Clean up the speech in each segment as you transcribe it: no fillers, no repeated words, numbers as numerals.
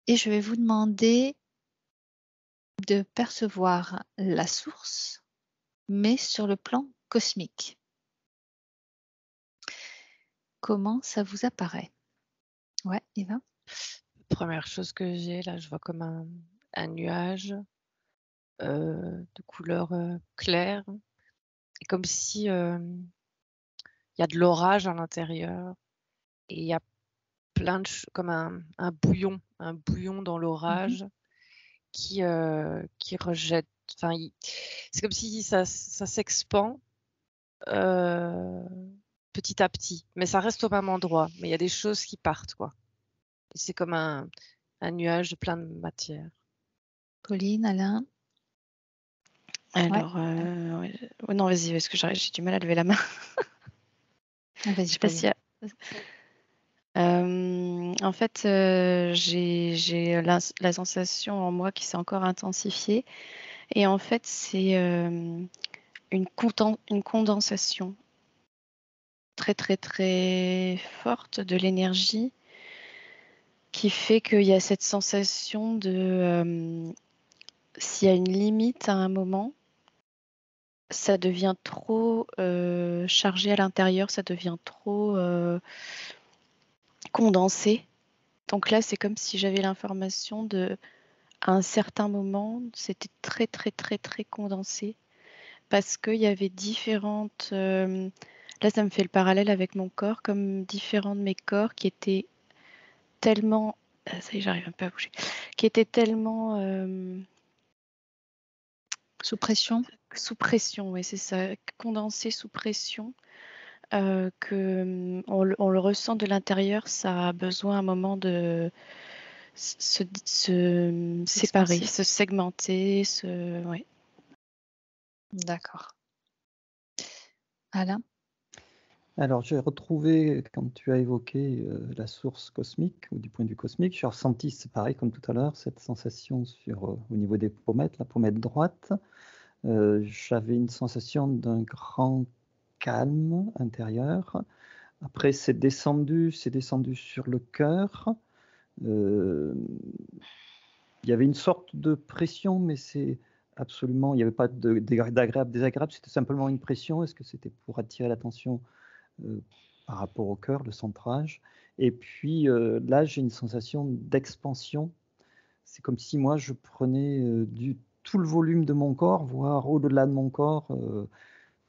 Et je vais vous demander de percevoir la source, mais sur le plan cosmique. Comment ça vous apparaît? Ouais, Eva? Première chose que j'ai là, je vois comme un nuage, de couleur, claire et comme si, il y a de l'orage à l'intérieur et il y a plein de ch comme un bouillon dans Mmh. l'orage qui rejette enfin il c'est comme si ça s'expand, heu, petit à petit, mais ça reste au même endroit, mais il y a des choses qui partent, quoi et c'est comme un nuage de plein de matière. Pauline, Alain? Ouais. Alors, ouais, non, vas-y, parce que j'ai du mal à lever la main. Ah, Je vas-y, sais pas s'il Pauline. y a en fait, j'ai la sensation en moi qui s'est encore intensifiée et en fait, c'est, une condensation très, très, très forte de l'énergie qui fait qu'il y a cette sensation de, s'il y a une limite à un moment, ça devient trop, chargé à l'intérieur, ça devient trop, condensé. Donc là, c'est comme si j'avais l'information à un certain moment, c'était très, très, très, très condensé parce qu'il y avait différentes, là, ça me fait le parallèle avec mon corps, comme différents de mes corps qui étaient tellement, ça y est, j'arrive un peu à bouger, qui étaient tellement, Sous pression? sous pression, oui, c'est ça, condensés sous pression, que, on le ressent de l'intérieur, ça a besoin à un moment de se séparer, Expansif? se segmenter, ouais. D'accord. Alain? Alors, j'ai retrouvé, quand tu as évoqué la source cosmique, ou du point de vue cosmique, j'ai ressenti, c'est pareil comme tout à l'heure, cette sensation au niveau des pommettes, la pommette droite. J'avais une sensation d'un grand calme intérieur. Après, c'est descendu sur le cœur. Il y avait une sorte de pression, mais c'est absolument, il n'y avait pas d'agréable, désagréable, c'était simplement une pression. Est-ce que c'était pour attirer l'attention euh, par rapport au cœur, le centrage? Et puis là, j'ai une sensation d'expansion. C'est comme si moi, je prenais tout le volume de mon corps, voire au-delà de mon corps,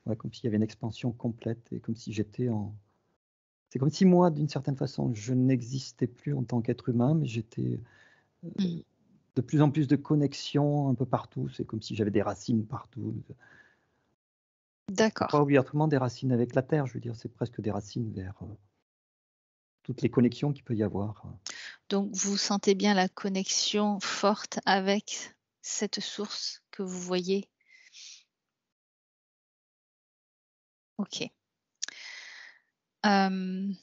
ouais, comme s'il y avait une expansion complète et comme si j'étais en... C'est comme si moi, d'une certaine façon, je n'existais plus en tant qu'être humain, mais j'étais Mmh. de plus en plus de connexions un peu partout. C'est comme si j'avais des racines partout. Pas D'accord. obligatoirement des racines avec la terre, je veux dire, c'est presque des racines vers toutes les connexions qu'il peut y avoir. Donc vous sentez bien la connexion forte avec cette source que vous voyez? OK. Hem,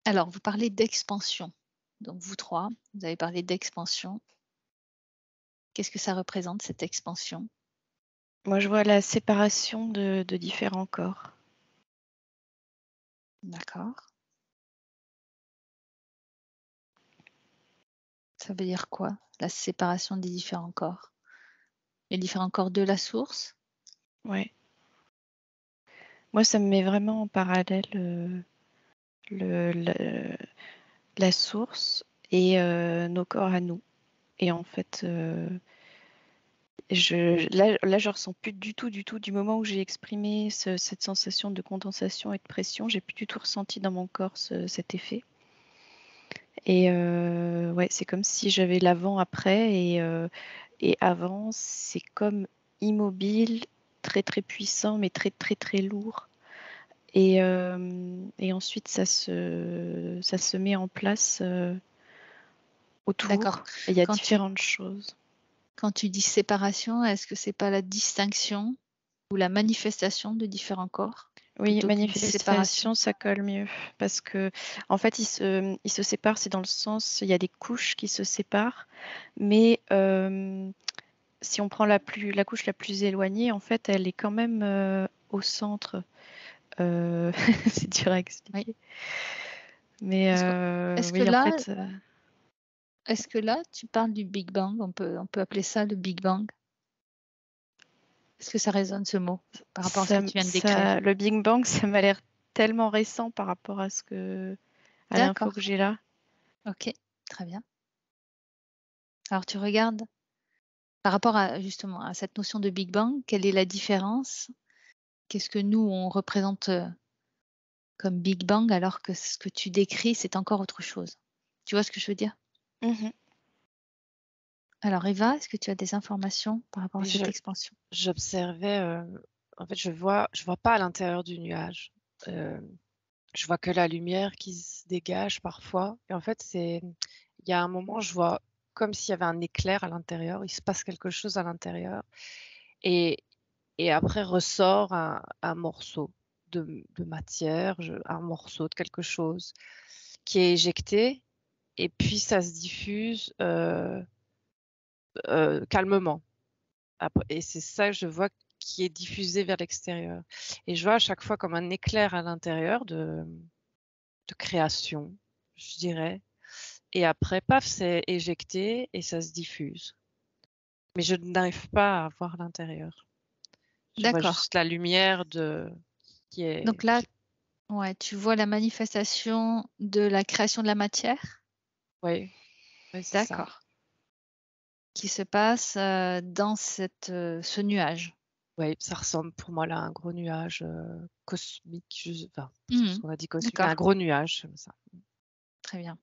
alors vous parlez d'expansion. Donc vous 3, vous avez parlé d'expansion. Qu'est-ce que ça représente cette expansion? Moi, je vois la séparation de différents corps. D'accord. Ça veut dire quoi? La séparation des différents corps? Les différents corps de la source? Ouais. Moi, ça me met vraiment en parallèle, le la source et nos corps à nous et en fait, je ressens plus du tout, du moment où j'ai exprimé cette sensation de condensation et de pression, j'ai plus du tout ressenti dans mon corps cet effet et ouais, c'est comme si j'avais l'avant-après et avant, c'est comme immobile, très, très puissant, mais très, très, très lourd et ensuite ça se met en place, D'accord. autour et il y a Quand tu différentes choses. quand tu dis séparation, est-ce que c'est pas la distinction ou la manifestation de différents corps, Oui, plutôt qu'une séparation? manifestation, ça colle mieux parce que en fait, ils se séparent, c'est dans le sens, il y a des couches qui se séparent, mais si on prend la couche la plus éloignée, en fait, elle est quand même, au centre. C'est dur à Oui. expliquer. Mais Est-ce que oui, en là, fait, est-ce que là, tu parles du Big Bang? On peut appeler ça le Big Bang? Est-ce que ça résonne ce mot par rapport à ce que tu viens de décrire? Le Big Bang, ça m'a l'air tellement récent par rapport à l'info D'accord. que j'ai là. Ok, très bien. Alors tu regardes par rapport à justement à cette notion de Big Bang, quelle est la différence? Qu'est-ce que nous on représente comme Big Bang alors que ce que tu décris, c'est encore autre chose? Tu vois ce que je veux dire? Mhm. Alors Eva, est-ce que tu as des informations par rapport à Oui, cette expansion? j'observais, en fait, je vois pas à l'intérieur du nuage. Je vois que la lumière qui se dégage parfois. Et en fait, il y a un moment, je vois comme s'il y avait un éclair à l'intérieur. Il se passe quelque chose à l'intérieur. Et, et après ressort un morceau de matière, un morceau de quelque chose qui est éjecté. Et puis ça se diffuse calmement. Et c'est ça, je vois, qui est diffusé vers l'extérieur. Et je vois à chaque fois comme un éclair à l'intérieur de création, je dirais. Et après, paf, c'est éjecté et ça se diffuse. Mais je n'arrive pas à voir l'intérieur. Je vois D'accord. juste la lumière qui Donc est. là, ouais, tu vois la manifestation de la création de la matière? Oui, c'est ça. D'accord. Qui se passe dans ce nuage. Oui, ça ressemble pour moi là à un gros nuage cosmique. Enfin, Mhm. on a dit cosmique, mais un D'accord, gros nuage comme ça, très bien.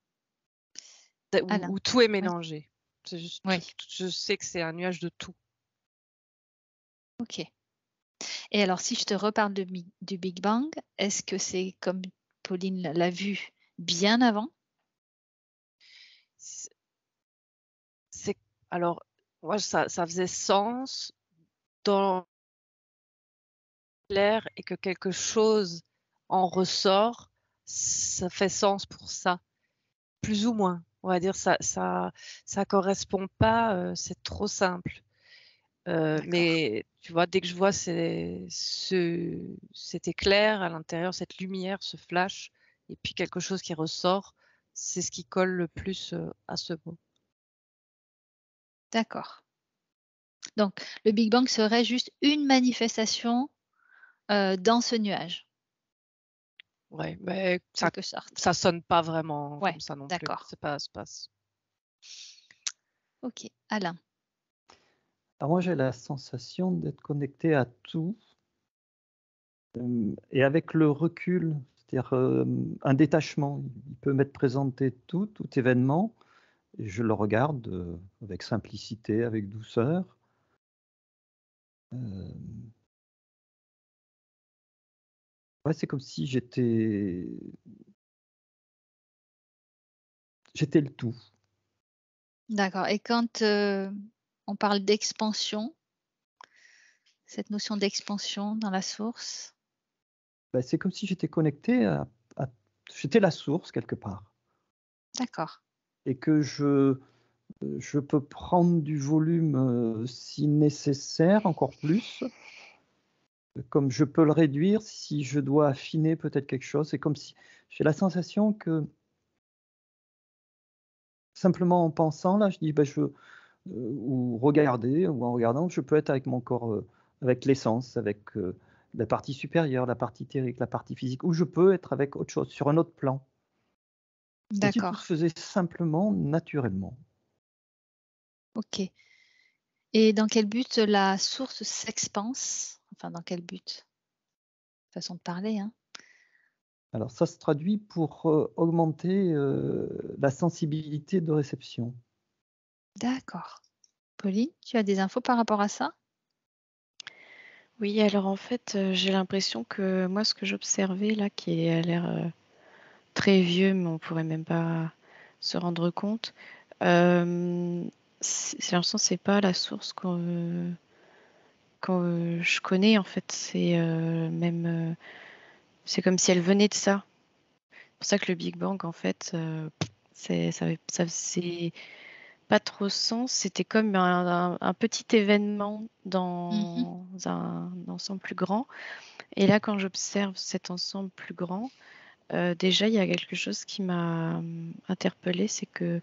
où Alain, tout est oui, mélangé. C'est juste tout. oui, Je sais que c'est un nuage de tout. ok. Et alors, si je te reparle du Big Bang, est-ce que c'est comme Pauline l'a vu bien avant? C'est c'est- alors moi ça faisait sens dans l'air et que quelque chose en ressort, ça fait sens pour ça, plus ou moins. On va dire ça correspond pas, c'est trop simple. D'accord, Mais tu vois, dès que je vois cet éclair à l'intérieur, cette lumière, ce flash, et puis quelque chose qui ressort, c'est ce qui colle le plus à ce mot. d'accord. Donc, le Big Bang serait juste une manifestation dans ce nuage, Ouais, mais en quelque sorte. ça sonne pas vraiment Ouais, comme ça non plus. d'accord. C'est pas. Ok, Alain. Alors moi, j'ai la sensation d'être connecté à tout. Et avec le recul, c'est-à-dire un détachement, il peut m'être présenté tout événement, et je le regarde avec simplicité, avec douceur. Ouais, c'est comme si j'étais le tout. D'accord. Et quand on parle d'expansion, cette notion d'expansion dans la source, Ben, c'est comme si j'étais connecté j'étais la source quelque part, d'accord, et que je peux prendre du volume si nécessaire, encore plus, comme je peux le réduire si je dois affiner peut-être quelque chose. C'est comme si j'ai la sensation que simplement en pensant, là, je dis, ben, ou regarder, ou en regardant, je peux être avec mon corps, avec l'essence, avec la partie supérieure, la partie éthérique, la partie physique, ou je peux être avec autre chose, sur un autre plan. Comme si tout se d'accord, faisait simplement, naturellement. ok. Et dans quel but la source s'expanse? Enfin, dans quel but? Façon de parler, hein. Alors ça se traduit pour augmenter la sensibilité de réception. D'accord. Pauline, tu as des infos par rapport à ça? Oui, alors en fait, j'ai l'impression que moi, ce que j'observais là, qui a l'air très vieux, mais on pourrait même pas se rendre compte, j'ai l'impression que c'est pas la source que je connais en fait. C'est comme si elle venait de ça. C'est pour ça que le Big Bang, en fait, ça faisait pas trop sens. C'était comme un petit événement Mhm. dans un ensemble plus grand. Et là, quand j'observe cet ensemble plus grand, déjà, il y a quelque chose qui m'a interpellée, c'est que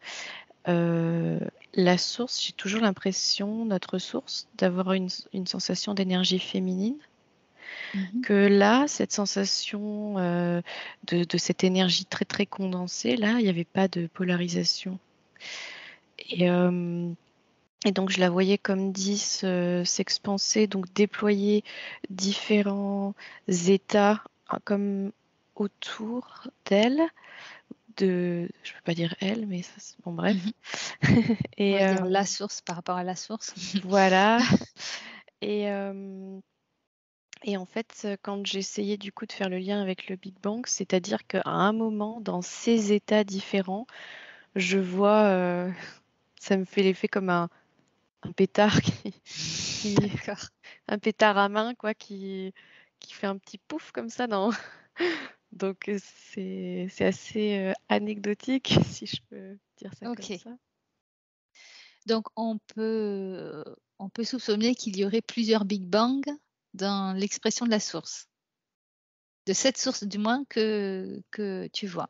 La source, j'ai toujours l'impression, notre source, d'avoir une sensation d'énergie féminine. Que là, cette sensation de cette énergie très très condensée, là, il n'y avait pas de polarisation. Et donc je la voyais comme 10 s'expanser, donc déployer différents états comme autour d'elle. Je peux pas dire elle, mais ça, bon bref. On va dire la source par rapport à la source. Voilà. Et en fait, quand j'essayais du coup de faire le lien avec le Big Bang, c'est-à-dire qu'à un moment, dans ces états différents, je vois, ça me fait l'effet comme un pétard un pétard à main, quoi, qui fait un petit pouf comme ça dans. Donc c'est assez anecdotique, si je peux dire ça comme ça. Donc on peut soupçonner qu'il y aurait plusieurs Big Bang dans l'expression de la source. De cette source du moins que tu vois.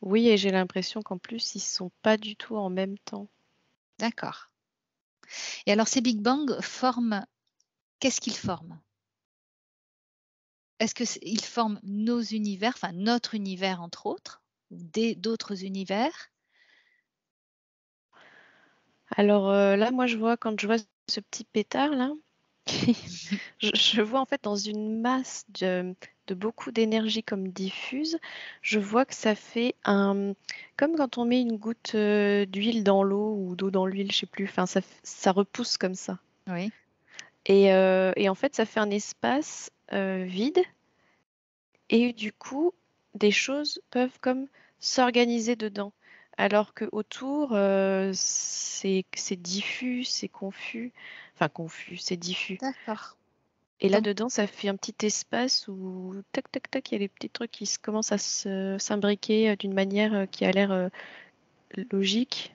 Oui, et j'ai l'impression qu'en plus, ils sont pas du tout en même temps. D'accord. Et alors ces Big Bang forment, qu'est-ce qu'ils forment? Est-ce qu'ils forment nos univers, enfin notre univers entre autres, ou d'autres univers? Alors là, moi, quand je vois ce petit pétard là, je vois en fait dans une masse de beaucoup d'énergie comme diffuse, je vois que ça fait comme quand on met une goutte d'huile dans l'eau ou d'eau dans l'huile, je sais plus, enfin ça repousse comme ça. Oui. Et en fait, ça fait un espace vide et du coup, des choses peuvent comme s'organiser dedans. Alors que autour, c'est diffus, c'est confus. Enfin, confus, c'est diffus. D'accord. Et là-dedans, ça fait un petit espace où, tac, tac, tac, il y a des petits trucs qui commencent à s'imbriquer d'une manière qui a l'air logique.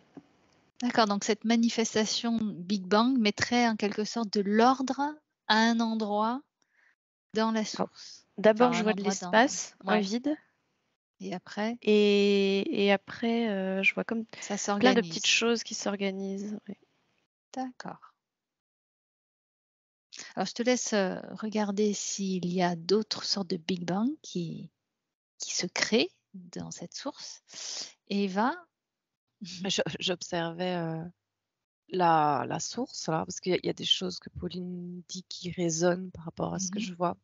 D'accord, donc cette manifestation Big Bang mettrait en quelque sorte de l'ordre à un endroit dans la source. D'abord, Enfin, je un vois de endroit dans... l'espace, un Ouais. vide. Et après, Et après, je vois comme ça plein de petites s'organise. choses qui s'organisent. Ouais. D'accord. Alors, je te laisse regarder s'il y a d'autres sortes de Big Bang qui se créent dans cette source. Eva? J'observais la source, là, parce qu'il y a des choses que Pauline dit qui résonnent par rapport à ce que je vois.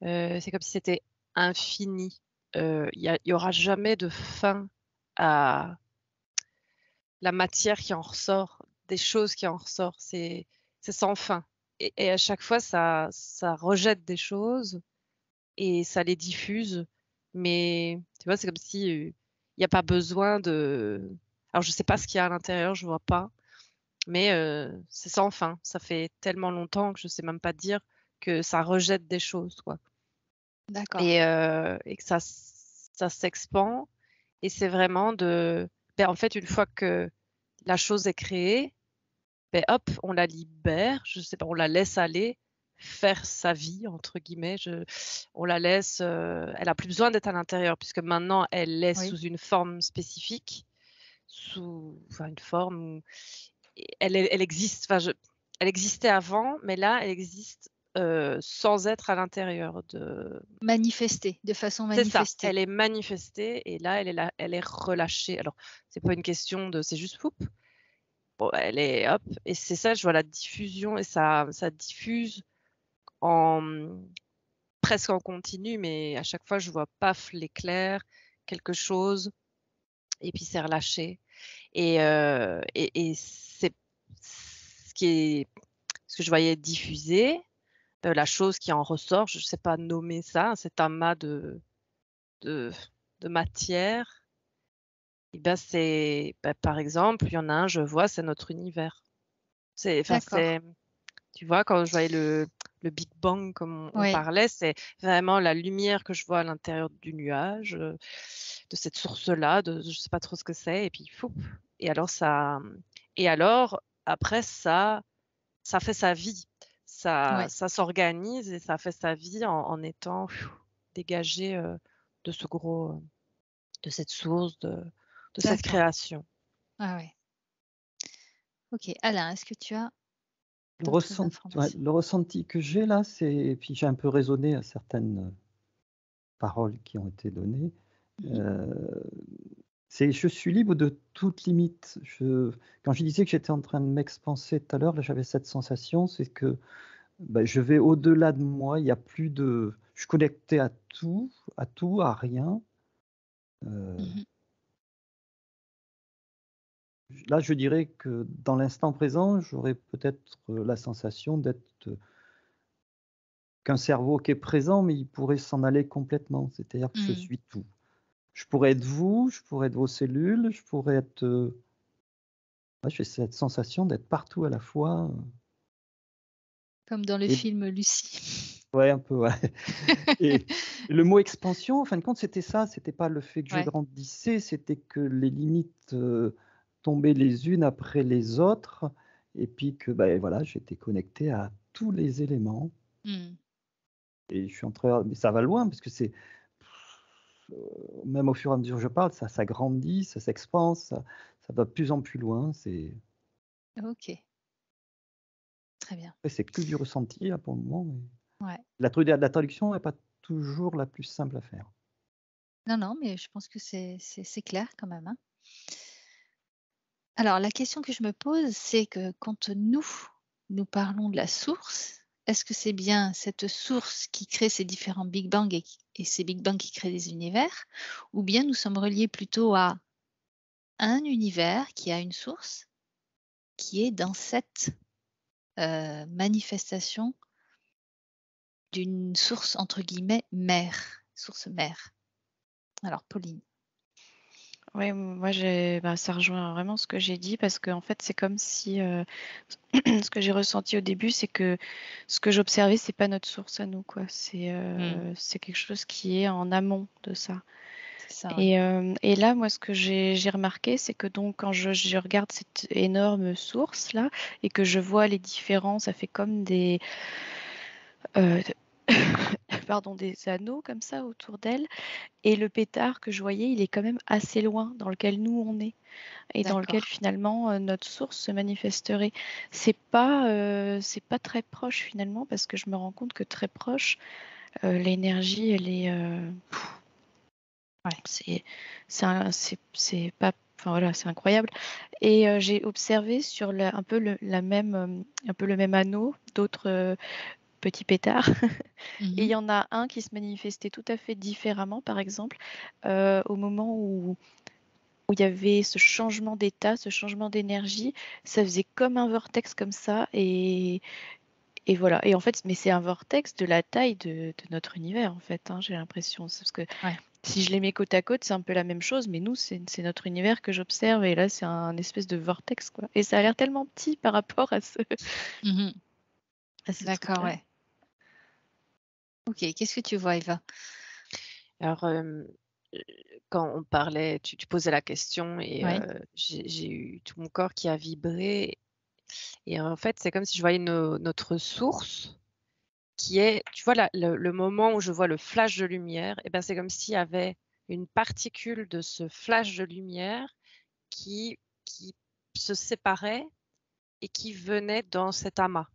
C'est comme si c'était infini. Il y aura jamais de fin à la matière qui en ressort, des choses qui en ressortent. C'est sans fin. Et à chaque fois, ça rejette des choses et ça les diffuse. Mais tu vois, c'est comme si il n'y a pas besoin de. Alors, je sais pas ce qu'il y a à l'intérieur, je vois pas. Mais c'est sans fin. Ça fait tellement longtemps que je sais même pas dire que ça rejette des choses, quoi. D'accord. Et que ça s'expand. Et c'est vraiment en fait, une fois que la chose est créée, hop, on la libère, je sais pas, on la laisse aller, faire sa vie entre guillemets. On la laisse, elle a plus besoin d'être à l'intérieur puisque maintenant elle est sous une forme spécifique, une forme où elle existe. Elle existait avant, mais là elle existe sans être à l'intérieur de. Manifester, de façon C'est ça, manifestée. elle est manifestée et là elle est relâchée. Alors c'est pas une question de, c'est juste poup. Bon, elle est hop, et c'est ça, je vois la diffusion et ça diffuse presque en continu, mais à chaque fois je vois paf, l'éclair, quelque chose, et puis c'est relâché. Et c'est ce que je voyais diffuser, la chose qui en ressort, je ne sais pas nommer ça, cet amas de matière. Et par exemple, il y en a un, je vois, c'est notre univers. Tu vois, quand je voyais le Big Bang, comme on parlait, c'est vraiment la lumière que je vois à l'intérieur du nuage, de cette source-là, je ne sais pas trop ce que c'est, et puis fou. Et alors, après, ça fait sa vie. Ça s'organise et ça fait sa vie en étant dégagé de ce gros. cette source, de cette D'accord. création. Ah ouais. Ok. Alain, est-ce que tu as Le d'autres ressenti, informations? le ressenti que j'ai là, et puis j'ai un peu raisonné à certaines paroles qui ont été données, Mhm. c'est je suis libre de toute limite. Quand je disais que j'étais en train de m'expanser tout à l'heure, là j'avais cette sensation, c'est que je vais au-delà de moi, il y a plus de... Je suis connecté à tout, à rien. Mhm. Là, je dirais que dans l'instant présent, j'aurais peut-être la sensation d'être qu'un cerveau qui est présent, mais il pourrait s'en aller complètement. C'est-à-dire que je Mhm. suis tout. Je pourrais être vous, je pourrais être vos cellules, je pourrais être... j'ai cette sensation d'être partout à la fois. Comme dans le Et film Lucie. ouais, un peu, ouais. Et le mot expansion, en fin de compte, c'était ça. C'était pas le fait que je Ouais. grandissais, c'était que les limites tombaient les unes après les autres, et puis que voilà, j'étais connecté à tous les éléments. Mhm. Et je suis en train, mais ça va loin parce que c'est même au fur et à mesure que je parle, ça grandit, ça s'expande, ça va de plus en plus loin. Ok. Très bien. C'est que du ressenti là, pour le moment. Ouais. La traduction n'est pas toujours la plus simple à faire. Non, mais je pense que c'est clair quand même, hein. Alors, la question que je me pose, c'est que quand nous parlons de la source, est-ce que c'est bien cette source qui crée ces différents Big Bang et ces Big Bang qui créent des univers, ou bien nous sommes reliés plutôt à un univers qui a une source qui est dans cette manifestation d'une source entre guillemets mère, source mère. Alors, Pauline. Ouais, moi, ça rejoint vraiment ce que j'ai dit parce qu'en fait, c'est comme si ce que j'ai ressenti au début, c'est que ce que j'observais, c'est pas notre source à nous, quoi. C'est quelque chose qui est en amont de ça. C'est ça, ouais. Et là, moi, ce que j'ai remarqué, c'est que donc quand je regarde cette énorme source là et que je vois les différences, ça fait comme des des anneaux comme ça autour d'elle. Et le pétard que je voyais, il est quand même assez loin dans lequel nous on est et dans lequel D'accord. finalement notre source se manifesterait. C'est pas très proche finalement parce que je me rends compte que très proche, l'énergie, elle est Ouais. c'est pas, enfin voilà, c'est incroyable. Et j'ai observé sur un peu un peu le même anneau d'autres petits pétards. Et il y en a un qui se manifestait tout à fait différemment, par exemple, au moment où il y avait ce changement d'état, ce changement d'énergie, ça faisait comme un vortex comme ça, et voilà. Et en fait, mais c'est un vortex de la taille de notre univers, en fait, hein, j'ai l'impression. C'est parce que Ouais. si je les mets côte à côte, c'est un peu la même chose, mais nous, c'est notre univers que j'observe, et là, c'est un espèce de vortex, quoi. Et ça a l'air tellement petit par rapport à ce D'accord, truc-là. ouais. Ok, qu'est-ce que tu vois, Eva? Alors, quand on parlait, tu posais la question et Ouais. j'ai eu tout mon corps qui a vibré et en fait, c'est comme si je voyais notre source qui est, tu vois, le moment où je vois le flash de lumière, et ben, c'est comme s'il y avait une particule de ce flash de lumière qui se séparait et qui venait dans cet amas.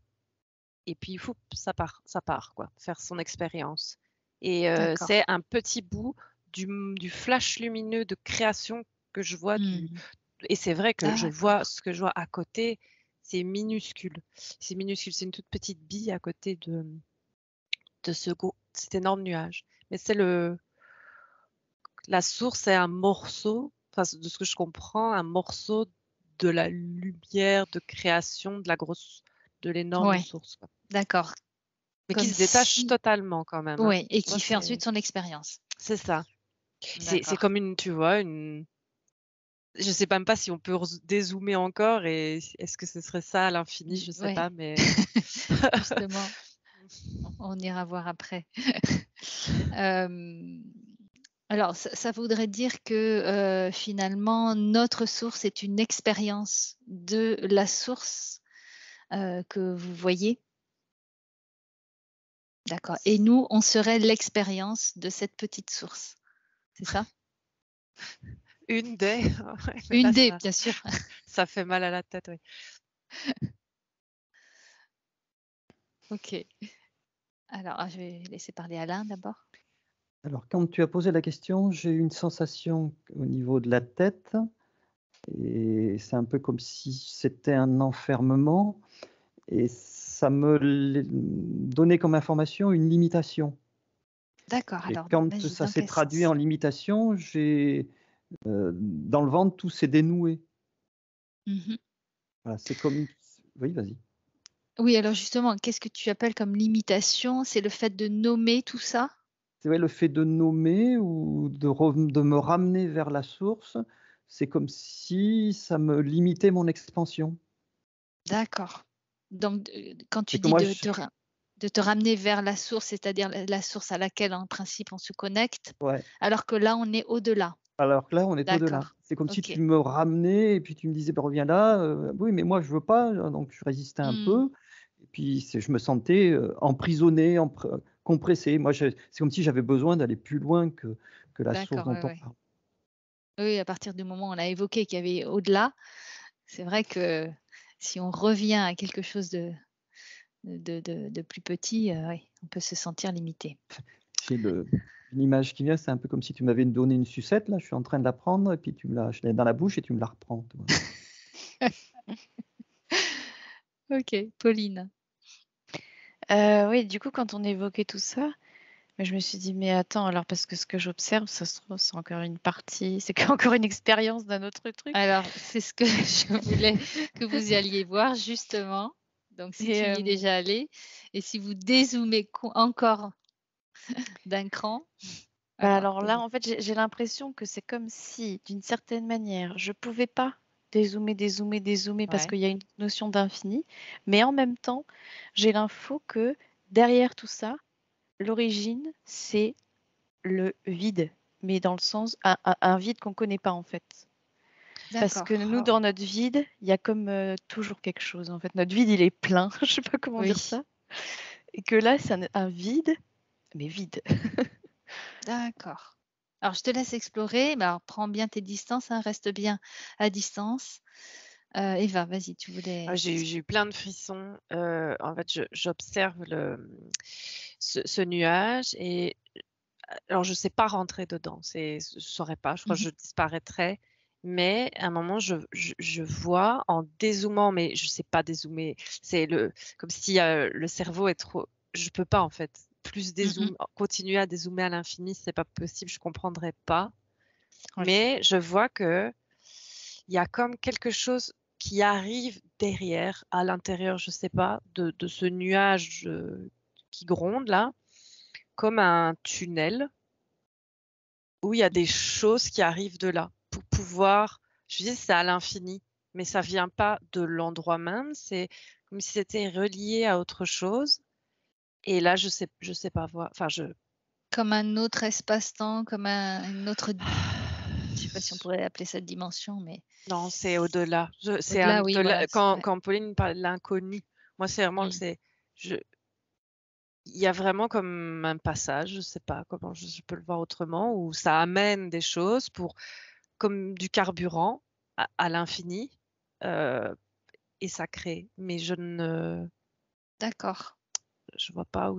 Et puis, ça part quoi, faire son expérience. Et D'accord. c'est un petit bout du flash lumineux de création que je vois et c'est vrai que je vois ce que je vois à côté, c'est minuscule. C'est minuscule, c'est une toute petite bille à côté de cet énorme nuage. Mais la source est un morceau, enfin, de ce que je comprends, un morceau de la lumière de création de l'énorme Ouais, source, quoi. d'accord. Mais qui Comme se détache si totalement quand même, hein. ouais, et Tu vois, qui fait ensuite son expérience. c'est ça. C'est D'accord. comme tu vois, je sais même pas si on peut dézoomer encore et est-ce que ce serait ça à l'infini? Je sais Ouais. pas, mais Justement, on ira voir après. Alors ça voudrait dire que, finalement, notre source est une expérience de la source, que vous voyez? D'accord, et nous, on serait l'expérience de cette petite source, c'est ça? Une des. Ouais, mais Une là, des, bien sûr. ça fait mal à la tête, oui. Ok. Alors, je vais laisser parler Alain d'abord. Alors, quand tu as posé la question, j'ai eu une sensation au niveau de la tête, et c'est un peu comme si c'était un enfermement, et ça me donnait comme information une limitation. D'accord, Et alors, quand vas-y, ça dans s'est quel traduit sens? en limitation, dans le ventre, tout s'est dénoué. Mhm. Voilà, c'est comme... Oui, vas-y. Oui, alors justement, qu'est-ce que tu appelles comme limitation? C'est le fait de nommer tout ça? C'est vrai, le fait de nommer ou de me ramener vers la source, c'est comme si ça me limitait mon expansion. D'accord. Donc, quand tu C'est que dis moi, de te ramener vers la source, c'est-à-dire la source à laquelle, en principe, on se connecte, ouais. alors que là, on est au-delà. Alors que là, on est au-delà. D'accord. C'est comme si Ok. tu me ramenais et puis tu me disais: «Bah, reviens là», oui, mais moi je veux pas, donc je résistais un Hmm. peu et puis je me sentais, emprisonné, compressé. Moi, c'est comme si j'avais besoin d'aller plus loin que la source D'accord, dont ouais, on ouais. parle. Oui, à partir du moment où on a évoqué qu'il y avait au-delà, c'est vrai que si on revient à quelque chose de plus petit, oui, on peut se sentir limité. J'ai une image qui vient, c'est un peu comme si tu m'avais donné une sucette, là, je suis en train de la prendre et puis je l'ai dans la bouche et tu me la reprends, tu vois? Ok, Pauline. Oui, du coup, quand on évoquait tout ça, mais je me suis dit, mais attends, alors parce que ce que j'observe, ça se trouve, c'est encore une partie, c'est encore une expérience d'un autre truc. Alors, c'est ce que je voulais que vous y alliez voir, justement. Donc, si tu y es déjà allé, et si vous dézoomez encore d'un cran. Alors là, en fait, j'ai l'impression que c'est comme si, d'une certaine manière, je pouvais pas dézoomer parce Ouais. qu'il y a une notion d'infini, mais en même temps, j'ai l'info que derrière tout ça, l'origine, c'est le vide, mais dans le sens, un vide qu'on connaît pas en fait. Parce D'accord. que nous, dans notre vide, il y a comme toujours quelque chose. En fait, notre vide, il est plein. Je sais pas comment dire Oui. ça. Et que là, c'est un vide, mais vide. D'accord. Alors, je te laisse explorer, mais alors, prends bien tes distances, hein, reste bien à distance. Eva, vas-y, tu voulais. Ah, j'ai eu plein de frissons. En fait, j'observe ce nuage et alors je sais pas rentrer dedans. Je saurais pas. Je crois que je disparaîtrais. Mais à un moment, je vois en dézoomant, mais je sais pas dézoomer. C'est comme si le cerveau est trop. Je peux pas en fait. Plus continuer à dézoomer à l'infini, c'est pas possible. Je comprendrais pas. Oui. Mais je vois que il y a comme quelque chose qui arrive derrière, à l'intérieur, je sais pas, de ce nuage qui gronde là, comme un tunnel où il y a des choses qui arrivent de là pour pouvoir. Je dis c'est à l'infini, mais ça vient pas de l'endroit même. C'est comme si c'était relié à autre chose. Et là, je sais pas voir. Enfin, Comme un autre espace-temps, comme une autre. Je sais pas si on pourrait appeler ça dimension, mais. Non, c'est au-delà. C'est Au-delà, oui, voilà. Ouais. quand Pauline parle de l'inconnu, moi, c'est vraiment, il y a vraiment comme un passage, je sais pas comment je peux le voir autrement, où ça amène des choses comme du carburant à l'infini, et ça crée. Mais D'accord. je vois pas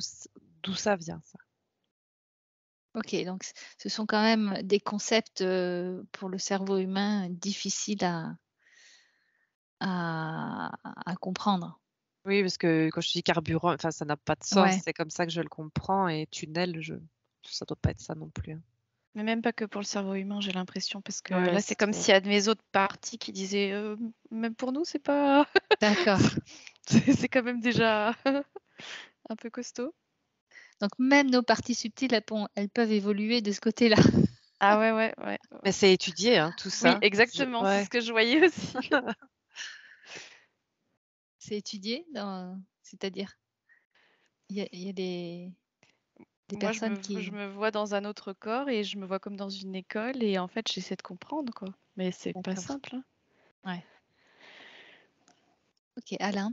d'où ça vient, ça. Ok, donc ce sont quand même des concepts pour le cerveau humain difficiles à comprendre. Oui, parce que quand je dis carburant, enfin, ça n'a pas de sens. Ouais. C'est comme ça que je le comprends. Et tunnel, ça doit pas être ça non plus, hein. Mais même pas que pour le cerveau humain, j'ai l'impression, parce que Ouais, là, c'est comme trop. s'il y a de mes autres parties qui disaient, même pour nous, c'est pas. D'accord. C'est quand même déjà un peu costaud. Donc même nos parties subtiles, elles peuvent évoluer de ce côté-là. Ah ouais. Mais c'est étudié, hein, tout Oui, ça. exactement, c'est Ouais. ce que je voyais aussi. C'est étudié, c'est-à-dire, il y a des Moi, personnes je qui. me vois dans un autre corps et je me vois comme dans une école et en fait, j'essaie de comprendre, quoi. Mais c'est pas D'accord. simple, hein. Ouais. Ok, Alain.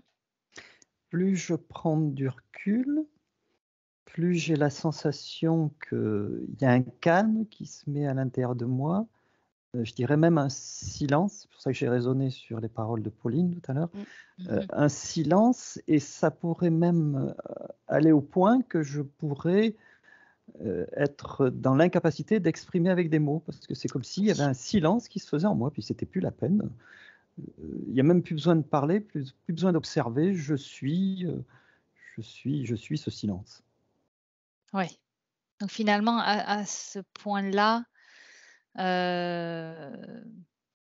Plus je prends du recul, plus j'ai la sensation qu'il y a un calme qui se met à l'intérieur de moi, je dirais même un silence, c'est pour ça que j'ai raisonné sur les paroles de Pauline tout à l'heure, un silence, et ça pourrait même aller au point que je pourrais être dans l'incapacité d'exprimer avec des mots, parce que c'est comme s'il y avait un silence qui se faisait en moi, puis c'était plus la peine. Il n'y a même plus besoin de parler, plus besoin d'observer, je suis ce silence. Oui. Donc finalement, à ce point-là,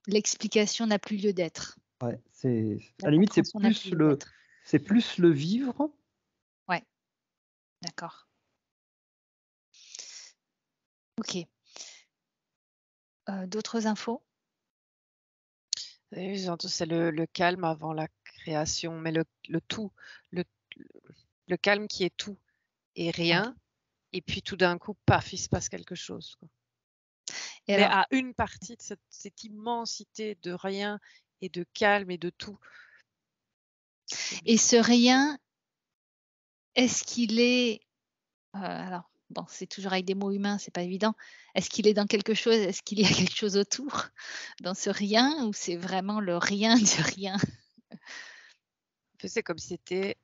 l'explication n'a plus lieu d'être. Ouais, à La la limite, compréhension n'a plus lieu d'être. c'est plus le vivre. Ouais, d'accord. OK. D'autres infos? Oui, c'est le calme avant la création, mais le tout, le calme qui est tout et rien, et puis tout d'un coup, paf, il se passe quelque chose, quoi. Et Mais alors, à une partie de cette immensité de rien et de calme et de tout. et ce rien, est-ce qu'il est, alors bon, c'est toujours avec des mots humains, c'est pas évident. Est-ce qu'il est dans quelque chose? Est-ce qu'il y a quelque chose autour dans ce rien ou c'est vraiment le rien du rien? En fait, c'est comme si c'était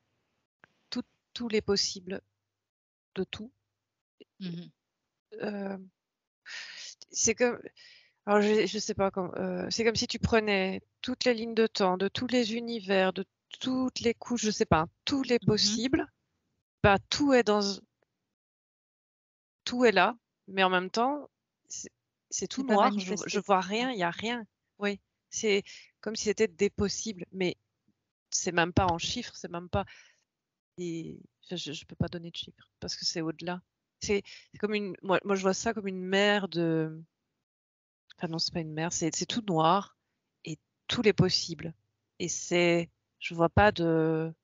tous les possibles de tout. Mmh. C'est comme, alors je sais pas c'est comme si tu prenais toutes les lignes de temps, de tous les univers, de toutes les couches, je sais pas, tous les Mmh. possibles, bah, tout est là, mais en même temps, c'est tout C'est pas noir, manifesté. je vois rien, il y a rien. Oui, c'est comme si c'était des possibles, mais c'est même pas en chiffres, c'est même pas, et je peux pas donner de chiffres parce que c'est au-delà. C'est comme moi je vois ça comme une mer de, enfin non, c'est pas une mer, c'est tout noir et tous les possibles, et je vois pas de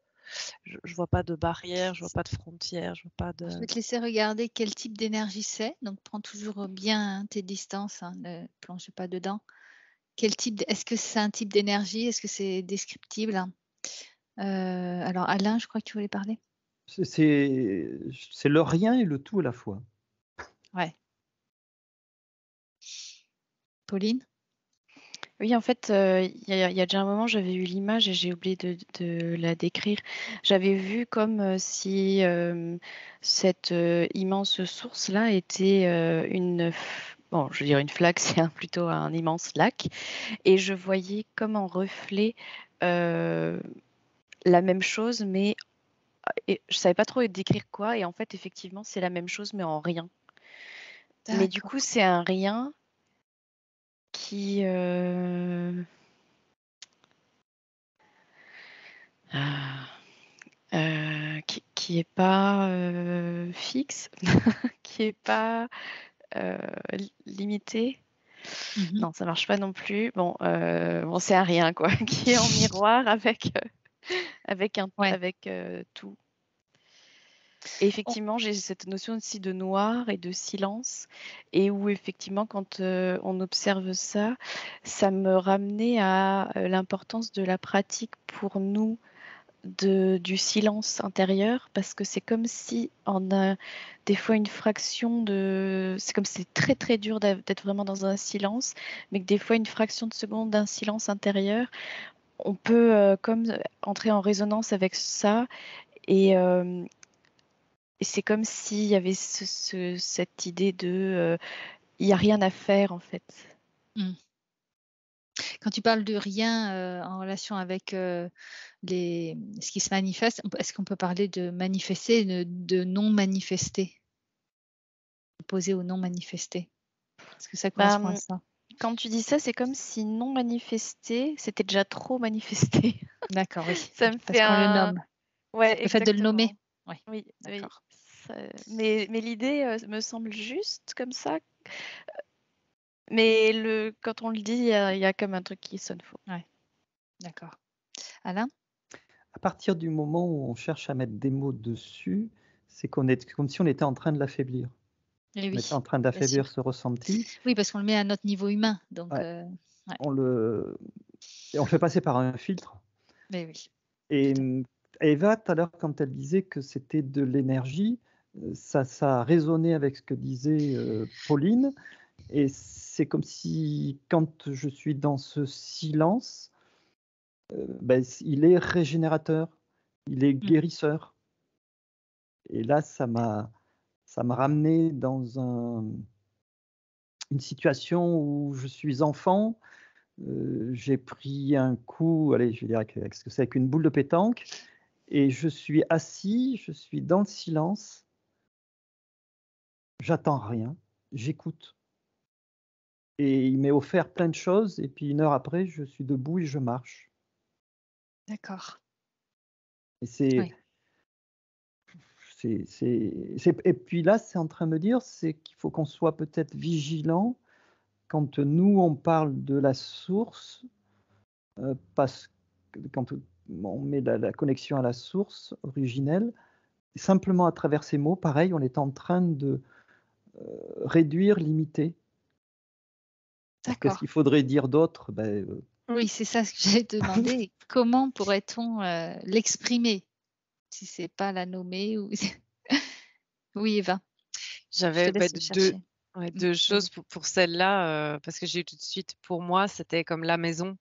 je vois pas de barrière, je vois pas de frontières, je vois pas Je de. vais te laisser regarder quel type d'énergie c'est. Donc prends toujours bien, hein, tes distances, hein, ne plonge pas dedans. Est-ce que c'est un type d'énergie? Est-ce que c'est descriptible? Alors Alain, je crois que tu voulais parler? C'est le rien et le tout à la fois. Ouais. Pauline? Oui, en fait, il y a déjà un moment, j'avais eu l'image et j'ai oublié de la décrire. J'avais vu comme si cette immense source-là était bon, je veux dire une flaque, plutôt un immense lac. Et je voyais comme en reflet la même chose, mais je savais pas trop décrire quoi. Et en fait, effectivement, c'est la même chose, mais en rien. Mais du coup, D'accord. c'est un rien qui, ah, qui est pas fixe, qui est pas limité. Mmh. Non, ça marche pas non plus. Bon, c'est un rien quoi, qui est en miroir Ouais. avec tout. Et On effectivement, j'ai cette notion aussi de noir et de silence, et où effectivement, quand on observe ça, ça me ramenait à l'importance de la pratique pour nous du silence intérieur, parce que c'est comme si on a des fois une fraction de... C'est comme si c'est très très dur d'être vraiment dans un silence, mais que des fois une fraction de seconde d'un silence intérieur, on peut comme entrer en résonance avec ça, et, euh, et c'est comme s'il y avait cette idée de... il n'y a rien à faire en fait. mmh. Quand tu parles de rien, en relation avec, ce qui se manifeste, est-ce qu'on peut parler de manifester et de non manifester? Opposé au non manifesté? Est-ce que ça correspond à Ben, ça? quand tu dis ça, c'est comme si non manifesté, c'était déjà trop manifesté. D'accord, oui, Ça oui, me parce fait qu'on le un... nomme. Ouais, Le fait de le nommer? exactement. Oui, Oui, oui. d'accord. Mais l'idée me semble juste comme ça. Mais quand on le dit, il y a comme un truc qui sonne faux. Ouais, d'accord. Alain? À partir du moment où on cherche à mettre des mots dessus, c'est comme si on était en train de l'affaiblir. Eh On était oui, en train bien sûr. d'affaiblir ce ressenti. Oui, parce qu'on le met à notre niveau humain, donc Ouais, ouais, on le fait passer par un filtre. mais oui, Et tout à fait. Eva, tout à l'heure, quand elle disait que c'était de l'énergie, ça a résonné avec ce que disait Pauline. Et c'est comme si, quand je suis dans ce silence, il est régénérateur, il est guérisseur. Et là, ça m'a ramené dans une situation où je suis enfant. J'ai pris un coup, allez, je vais dire avec ce que c'est, avec une boule de pétanque, et je suis assis, je suis dans le silence, j'attends rien, j'écoute. Et il m'est offert plein de choses, et puis 1 heure après, je suis debout et je marche. D'accord. Et c'est, Oui. et puis là, c'est en train de me dire, c'est qu'il faut qu'on soit peut-être vigilant quand nous, on parle de la source, parce que quand on met la connexion à la source originelle, simplement à travers ces mots, pareil, on est en train de réduire, limiter. Alors, qu'est-ce D'accord. qu'il faudrait dire d'autre? Oui, c'est ça ce que j'allais te demander. Comment pourrait-on l'exprimer si c'est pas la nommer ou Oui, Eva, je te J'avais laisse chercher. deux choses Vas-y. pour celle-là, parce que j'ai eu tout de suite, pour moi, c'était comme la maison.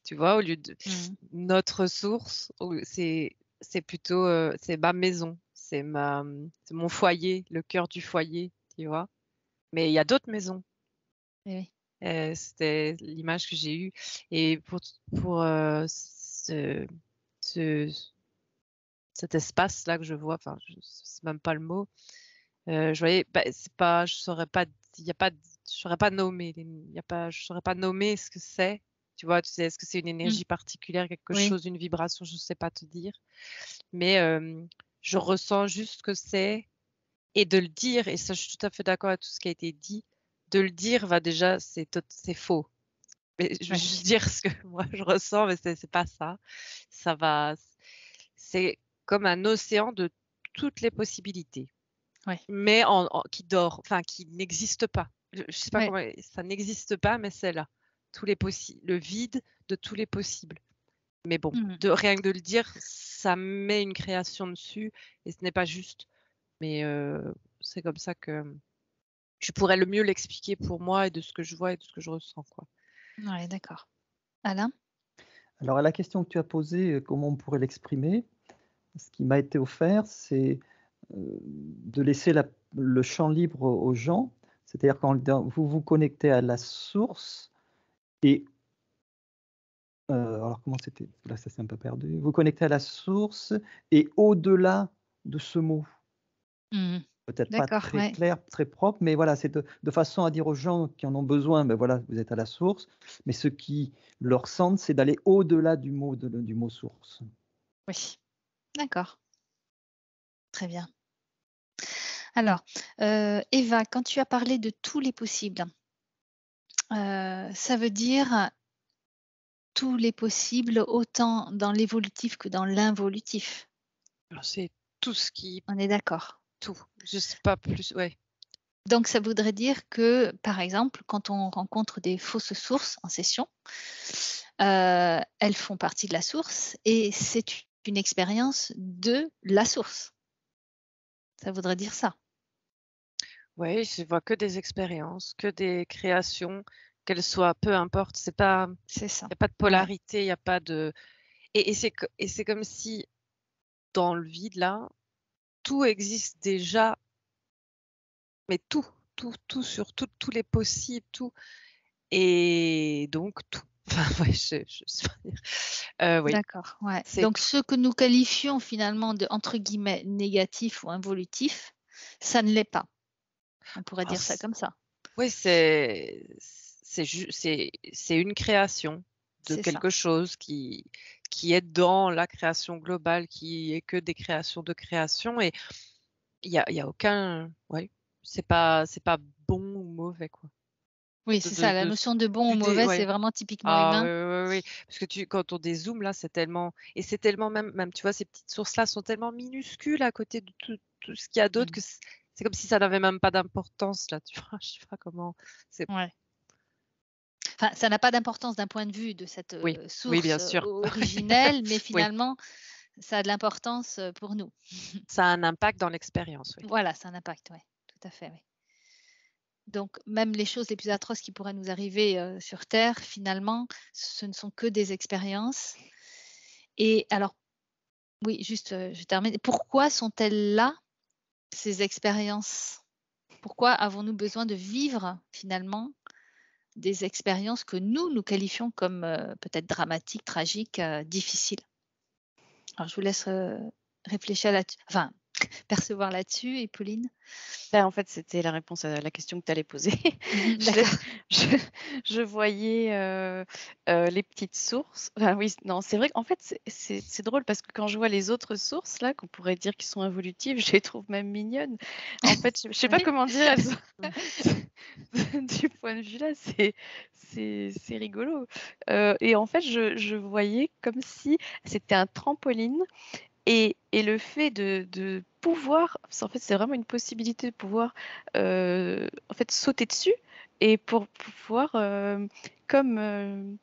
Tu vois, au lieu de notre source, c'est plutôt c'est ma maison, c'est mon foyer, le cœur du foyer, tu vois. Mais il y a d'autres maisons. Oui. C'était l'image que j'ai eue. Et pour cet espace-là que je vois, enfin, je sais même pas le mot. Je voyais, c'est pas, je saurais pas, il y a pas, je saurais pas nommer, je saurais pas nommer ce que c'est. Tu vois, tu sais, est-ce que c'est une énergie particulière, quelque Oui. chose, une vibration, je sais pas te dire. Mais je ressens juste ce que c'est, et de le dire, et ça, je suis tout à fait d'accord avec tout ce qui a été dit. De le dire va déjà, c'est faux. Mais je vais juste dire ce que moi je ressens, mais c'est pas ça. Ça va, c'est comme un océan de toutes les possibilités. Ouais. Mais qui dort, enfin qui n'existe pas. Je sais pas comment, ça n'existe pas, mais c'est là. Le vide de tous les possibles. Mais bon, rien que de le dire, ça met une création dessus, et ce n'est pas juste. Mais c'est comme ça que je pourrais le mieux l'expliquer pour moi, et de ce que je vois et de ce que je ressens, quoi. Ouais, d'accord. Alain? Alors, à la question que tu as posée, comment on pourrait l'exprimer, ce qui m'a été offert, c'est de laisser le champ libre aux gens. C'est-à-dire quand vous vous connectez à la source, et alors comment c'était? Là, ça s'est un peu perdu. Vous connectez à la source et au-delà de ce mot. Peut-être pas D'accord, très clair, très propre, mais voilà, c'est de façon à dire aux gens qui en ont besoin, voilà, vous êtes à la source, mais ce qui leur semble, c'est d'aller au-delà du mot source. Oui, d'accord. Très bien. Alors, Eva, quand tu as parlé de tous les possibles, ça veut dire tous les possibles, autant dans l'évolutif que dans l'involutif? Alors, c'est tout ce qui, On est d'accord? tout. Je sais pas plus, ouais. Donc ça voudrait dire que, par exemple, quand on rencontre des fausses sources en session, elles font partie de la source et c'est une expérience de la source. Ça voudrait dire ça? Oui, je vois que des expériences, que des créations, qu'elles soient, peu importe, C'est ça. il y a pas de polarité, il y a pas de, et c'est comme si dans le vide là, tout existe déjà, mais tout sur tous les possibles, tout, et donc tout. Enfin, ouais, je sais pas dire. Oui, D'accord, ouais. c'est Donc tout. ce que nous qualifions finalement de, entre guillemets, «négatif» ou «involutif», ça ne l'est pas. On pourrait Alors, dire ça comme ça. oui, c'est une création de C'est ça. quelque chose qui est dans la création globale, qui est que des créations de création, et il y a aucun, ouais, c'est pas bon ou mauvais, quoi. Oui, c'est ça, la notion de bon ou mauvais, c'est Ouais. vraiment typiquement Ah humain. oui, parce que quand on dézoome là, c'est tellement, même, tu vois, ces petites sources-là sont tellement minuscules à côté de tout ce qu'il y a d'autre, que c'est comme si ça n'avait même pas d'importance là, tu vois? Je sais pas comment, c'est, Ouais. Enfin, ça n'a pas d'importance d'un point de vue de cette, oui, source, bien sûr. originelle, mais Oui, finalement, ça a de l'importance, pour nous. ça a un impact dans l'expérience, oui. Voilà, c'est un impact, ouais, tout à fait, oui. Donc, même les choses les plus atroces qui pourraient nous arriver sur Terre, finalement, ce ne sont que des expériences. Et alors, oui, juste, je termine. Pourquoi sont-elles là, ces expériences? Pourquoi avons-nous besoin de vivre, finalement, des expériences que nous qualifions comme peut-être dramatiques, tragiques, difficiles? Alors, je vous laisse réfléchir là-dessus, enfin, percevoir là-dessus. Et Pauline? Là, en fait, c'était la réponse à la question que tu allais poser. D'accord. Je voyais les petites sources. Enfin, oui, non, c'est vrai qu'en fait, c'est drôle parce que quand je vois les autres sources, là, qu'on pourrait dire qui sont évolutives, je les trouve même mignonnes. En fait, je sais pas Oui. comment dire, elles sont... du point de vue là, c'est rigolo. Et en fait, je voyais comme si c'était un trampoline et le fait de pouvoir, en fait, c'est vraiment une possibilité de pouvoir en fait, sauter dessus et pour pouvoir comme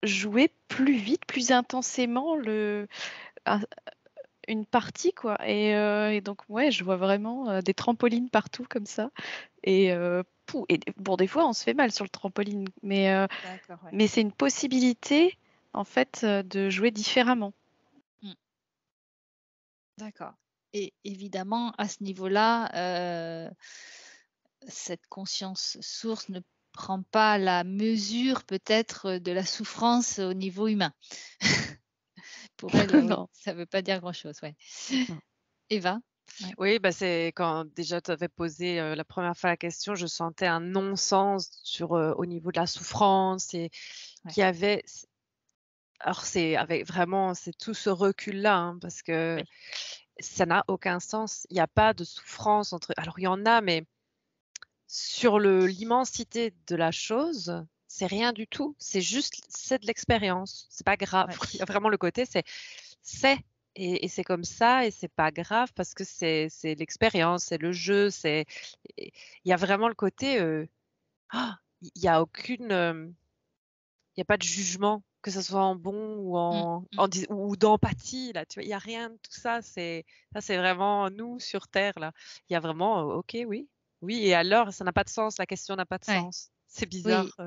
jouer plus vite, plus intensément un- une partie, quoi. Et donc, ouais, je vois vraiment des trampolines partout comme ça. Et bon, des fois, on se fait mal sur le trampoline, D'accord, ouais. mais c'est une possibilité, en fait, de jouer différemment. D'accord. Et évidemment, à ce niveau-là, cette conscience source ne prend pas la mesure peut-être de la souffrance au niveau humain. Pour elle, oui, Non. ça ne veut pas dire grand-chose, ouais. Non. Eva? Ouais. Oui, bah, c'est quand déjà tu avais posé, la première fois la question, je sentais un non-sens au niveau de la souffrance et Ouais. qu'il y avait alors c'est avec vraiment c'est tout ce recul-là, hein, parce que Oui. ça n'a aucun sens. Il y a pas de souffrance alors il y en a, mais sur l'immensité de la chose, c'est rien du tout. C'est de l'expérience. C'est pas grave. Ouais. Il y a vraiment le côté, c'est et c'est comme ça et c'est pas grave parce que c'est l'expérience, c'est le jeu, il y a vraiment le côté, il y a il y a pas de jugement, que ce soit en bon ou Mmh, en mmh. ou d'empathie là, tu vois? Il y a rien de tout ça, c'est vraiment nous sur terre là. Il y a vraiment, OK, oui, oui et alors ça n'a pas de sens, la question n'a pas de Ouais. sens. C'est bizarre, Oui.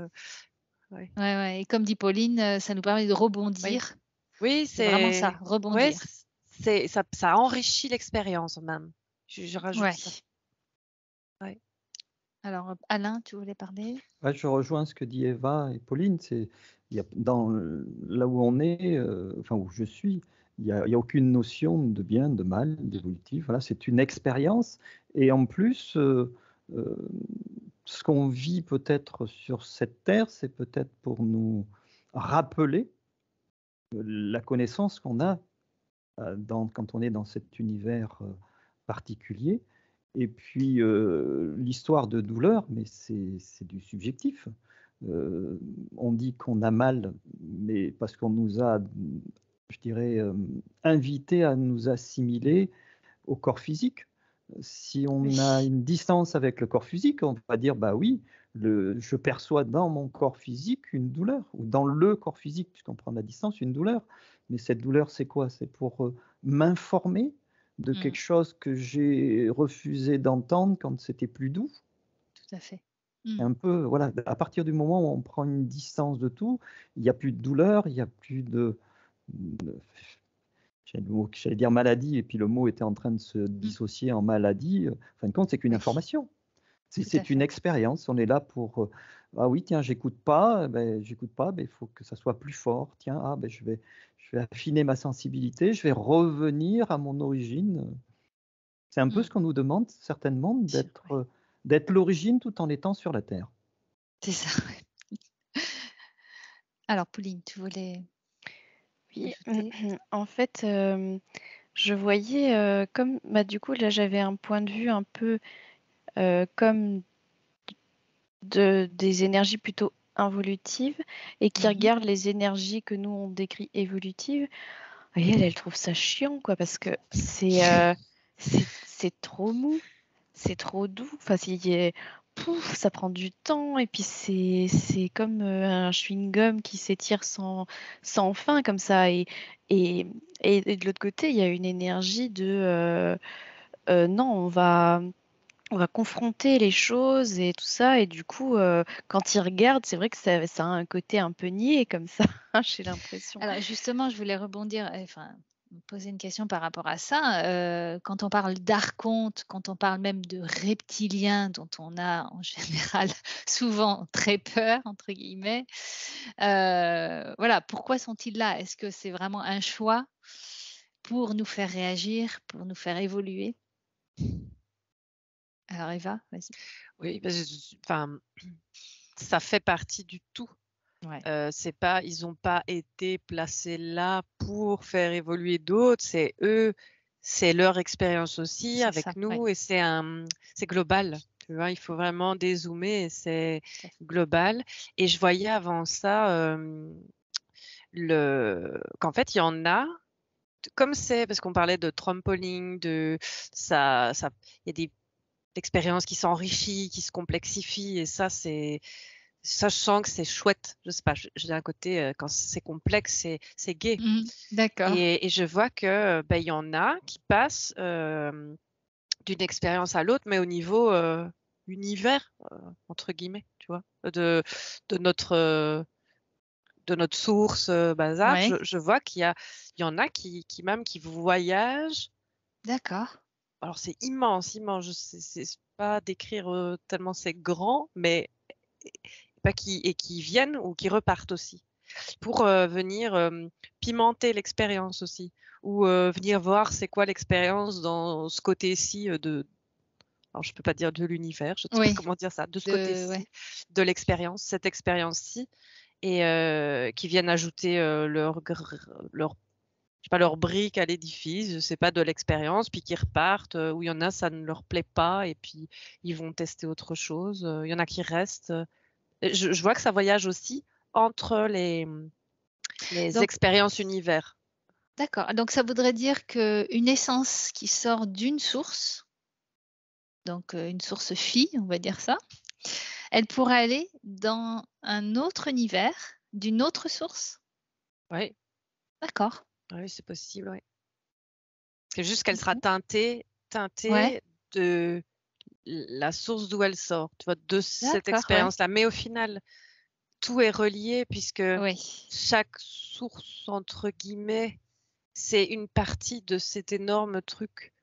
ouais. Ouais, ouais, et comme dit Pauline, ça nous permet de Oui. rebondir. Oui, C'est vraiment ça, ouais, rebondir. ça enrichit l'expérience même. Je rajoute Ouais. ça. Ouais. Alors, Alain, tu voulais parler? Ouais, je rejoins ce que dit Eva et Pauline. Là où on est, enfin où je suis, il y a aucune notion de bien, de mal, d'évolutif. Voilà, c'est une expérience. Et en plus, euh, ce qu'on vit peut-être sur cette terre, c'est peut-être pour nous rappeler la connaissance qu'on a quand on est dans cet univers particulier. Et puis, l'histoire de douleur, mais c'est du subjectif. On dit qu'on a mal, mais parce qu'on nous a, je dirais, invités à nous assimiler au corps physique. Si on a Oui. une distance avec le corps physique, on va dire, bah oui, je perçois dans mon corps physique une douleur, ou dans le corps physique, puisqu'on prend la distance, une douleur. Mais cette douleur, c'est quoi? C'est pour m'informer de Mmh, quelque chose que j'ai refusé d'entendre quand c'était plus doux. tout à fait. Mmh. Un peu, voilà, à partir du moment où on prend une distance de tout, il n'y a plus de douleur, il n'y a plus j'allais dire maladie, et puis le mot était en train de se Mmh, dissocier en maladie. En fin de compte, c'est qu'une oui, information. tout à C'est une fait. expérience. On est là pour ah oui, tiens, j'écoute pas, j'écoute pas, il faut que ça soit plus fort. Tiens, je vais affiner ma sensibilité, je vais revenir à mon origine. C'est un peu Mmh. ce qu'on nous demande certainement Ouais, d'être l'origine tout en étant sur la terre. c'est ça, ouais. Alors Pauline, tu voulais Oui, ajouter? en fait, je voyais comme, bah, du coup, là, j'avais un point de vue un peu comme des énergies plutôt involutives et qui Mmh. regardent les énergies que nous, on décrit évolutives. Et elle trouve ça chiant, quoi, parce que c'est trop mou, c'est trop doux. Enfin, pouf, ça prend du temps et puis c'est comme un chewing-gum qui s'étire sans fin comme ça. Et, et de l'autre côté, il y a une énergie de non, on va confronter les choses et tout ça. Et du coup, quand ils regardent, c'est vrai que ça a un côté un peu niais comme ça, j'ai l'impression. Alors justement, je voulais rebondir, enfin, me poser une question par rapport à ça. Quand on parle d'archontes, quand on parle même de reptiliens dont on a en général souvent très peur, entre guillemets, voilà, pourquoi sont-ils là? Est-ce que c'est vraiment un choix pour nous faire réagir, pour nous faire évoluer? Alors Eva, vas-y. Oui, enfin, ça fait partie du tout. Ouais, C'est pas, ils n'ont pas été placés là pour faire évoluer d'autres, c'est eux, c'est leur expérience aussi c'est ça, avec ouais, nous et c'est global. Tu vois, il faut vraiment dézoomer et c'est tout à fait. global. Et je voyais avant ça qu'en fait, il y en a, comme c'est parce qu'on parlait de trampoline, il y a des expériences qui s'enrichissent, qui se complexifient et ça, je sens que c'est chouette. Je sais pas, j'ai un côté, quand c'est complexe, c'est gai. Mmh, d'accord. Et je vois que, il y en a qui passent, d'une expérience à l'autre, mais au niveau, «univers», entre guillemets, tu vois? De notre, de notre source, bazar, Ouais, je vois il y en a qui même qui voyagent. d'accord. Alors c'est immense, immense, je sais c'est pas décrire, tellement c'est grand, mais qui viennent ou qui repartent aussi. Pour, venir, pimenter l'expérience aussi ou, venir voir c'est quoi l'expérience dans ce côté-ci, alors je peux pas dire de l'univers, je ne sais pas Oui, comment dire ça, de ce ouais. côté-ci de l'expérience, cette expérience-ci et qui viennent ajouter, leur je sais pas, leur brique à l'édifice, je sais pas, de l'expérience, puis qui repartent, ou il y en a, ça ne leur plaît pas et puis ils vont tester autre chose, il y en a qui restent, et je vois que ça voyage aussi entre les Donc expériences univers. d'accord, donc ça voudrait dire qu'une essence qui sort d'une source, donc une source phi, on va dire ça, elle pourrait aller dans un autre univers, d'une autre source? Oui, D'accord, oui, c'est possible, oui. C'est juste qu'elle sera OK. Ouais, teintée de la source d'où elle sort, tu vois? De cette d'accord, ouais. expérience-là. Mais au final, tout est relié puisque Oui, chaque «source» entre guillemets, c'est une partie de cet énorme truc.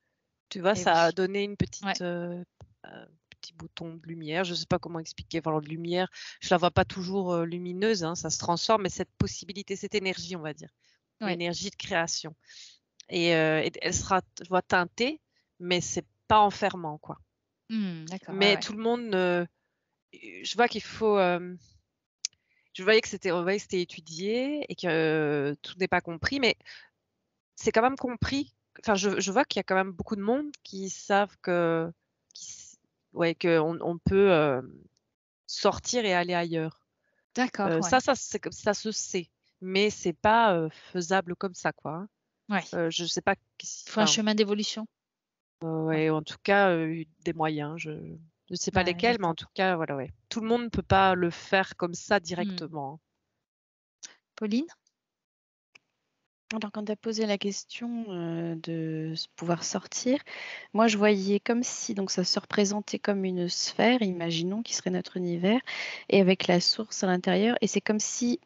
Tu vois? et Ça a oui. donné une Ouais. petite, petit bouton de lumière, je sais pas comment expliquer. Enfin, de lumière, je la vois pas toujours, lumineuse, hein, ça se transforme, mais cette possibilité, cette énergie, on va dire, Ouais. l'énergie de création et elle sera, je vois, teintée, mais c'est pas enfermant, quoi. Mmh, d'accord, ouais, Mais ouais. tout le monde ne je vois qu'il faut, je voyais que c'était étudié et que tout n'est pas compris, mais c'est quand même compris. Enfin, je vois qu'il y a quand même beaucoup de monde qui savent que qui s ouais, qu'on on peut, sortir et aller ailleurs. D'accord, ouais. Ça c'est comme ça se sait, mais c'est pas, faisable comme ça, quoi, hein. Ouais. Je sais pas Il faut un enfin, chemin d'évolution. Ouais. ouais, en tout cas, des moyens, je sais pas Ouais, lesquels, mais en d'accord. tout cas, voilà, ouais. Tout le monde ne peut pas le faire comme ça Mmh. directement, hein. Pauline? Alors quand tu as posé la question, de pouvoir sortir, moi je voyais comme si donc ça se représentait comme une sphère, imaginons, qui serait notre univers et avec la source à l'intérieur et c'est comme si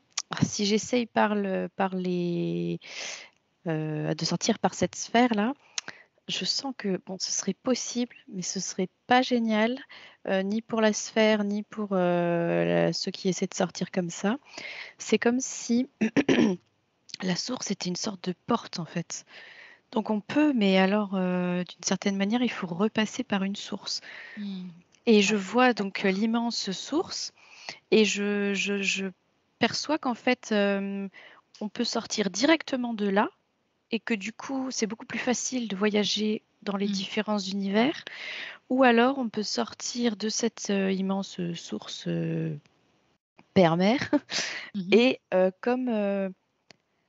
j'essaye de sortir par cette sphère-là, je sens que bon, ce serait possible, mais ce serait pas génial, ni pour la sphère, ni pour, ceux qui essaient de sortir comme ça. C'est comme si la source était une sorte de porte, en fait. Donc on peut, mais alors, d'une certaine manière, il faut repasser par une source Mmh. et je Ouais, vois donc, d'accord. l'immense source et je perçois qu'en fait, on peut sortir directement de là et que du coup, c'est beaucoup plus facile de voyager dans les Mmh. différents univers ou alors on peut sortir de cette, immense, source, père-mère Mmh mh. et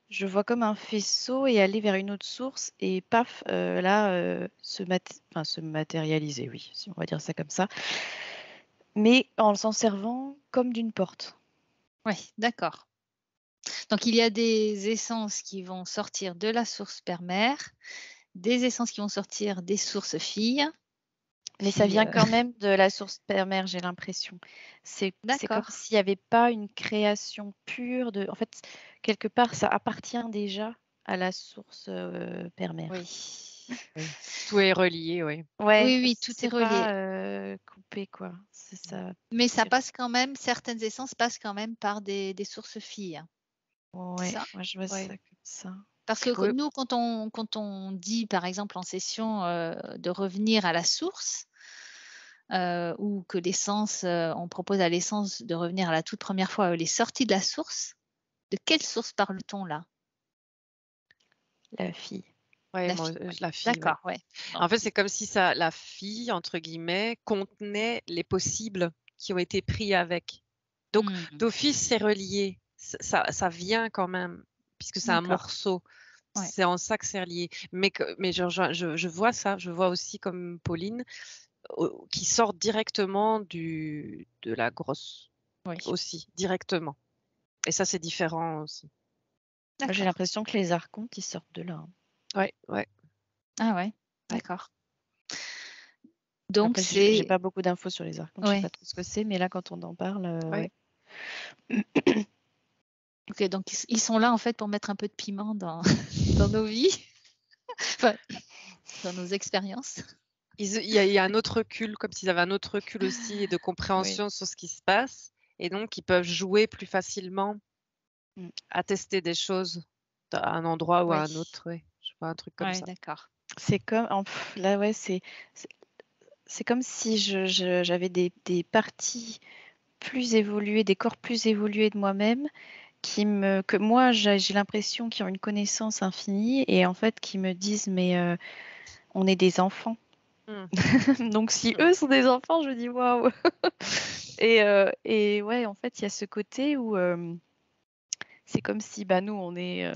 je vois comme un faisceau et aller vers une autre source et paf, là, se matérialiser, oui, si on va dire ça comme ça, mais en s'en servant comme d'une porte. Ouais, d'accord. Donc il y a des essences qui vont sortir de la source père-mère, des essences qui vont sortir des sources filles Mais ça qui, vient quand même de la source père-mère, j'ai l'impression. C'est comme d'accord. s'il n'y avait pas une création pure de. En fait, quelque part, ça appartient déjà à la source père-mère. Oui. Oui. Tout est relié, oui. Ouais, Oui, tout est c'est relié. pas coupé, quoi. C'est ça. Mais ça passe quand même, certaines essences passent quand même par des sources filles. Hein. Ouais, Ça. moi je vois Ouais. ça comme ça. Parce que Oui. nous, quand on dit, par exemple, en session, de revenir à la source, ou que l'essence, on propose à l'essence de revenir à la toute première fois, elle est sortie de la source, de quelle source parle-t-on là? La fille. Ouais, La moi, fille, ouais. la fille, ouais. D'accord, ouais. Bon. En fait, c'est comme si la fille, entre guillemets, contenait les possibles qui ont été pris avec. Donc, Mmh. d'office, c'est relié. Ça vient quand même, puisque c'est un D'accord. morceau. Ouais. C'est en ça que c'est relié. Mais je vois ça, je vois aussi comme Pauline, qui sort directement de la grosse Oui. aussi, directement. Et ça, c'est différent aussi. Moi, j'ai D'accord. l'impression que les archontes, ils sortent de là. Hein. Ouais, ouais. Ah ouais, Ouais. d'accord. Donc Après, j'ai c'est pas beaucoup d'infos sur les archontes, je sais ouais. pas trop ce que c'est, mais là, quand on en parle, Ouais. ouais. OK, donc ils sont là, en fait, pour mettre un peu de piment dans dans nos vies, enfin, dans nos expériences. Il y a un autre recul, comme s'ils avaient un autre recul aussi et de Oui. compréhension sur ce qui se passe et donc ils peuvent jouer plus facilement Mmh. à tester des choses à un endroit ou à Oui. un autre, ouais. Je vois un truc comme Ouais, ça. d'accord. C'est comme là, ouais, c'est comme si j'avais des parties plus évoluées, des corps plus évolués de moi-même que moi, j'ai l'impression qu'ils ont une connaissance infinie et en fait, qui me disent: «Mais on est des enfants». Mmh. Donc si Mmh. eux sont des enfants, je dis: «Waouh!» et ouais, en fait, il y a ce côté où, c'est comme si, bah, nous, on est,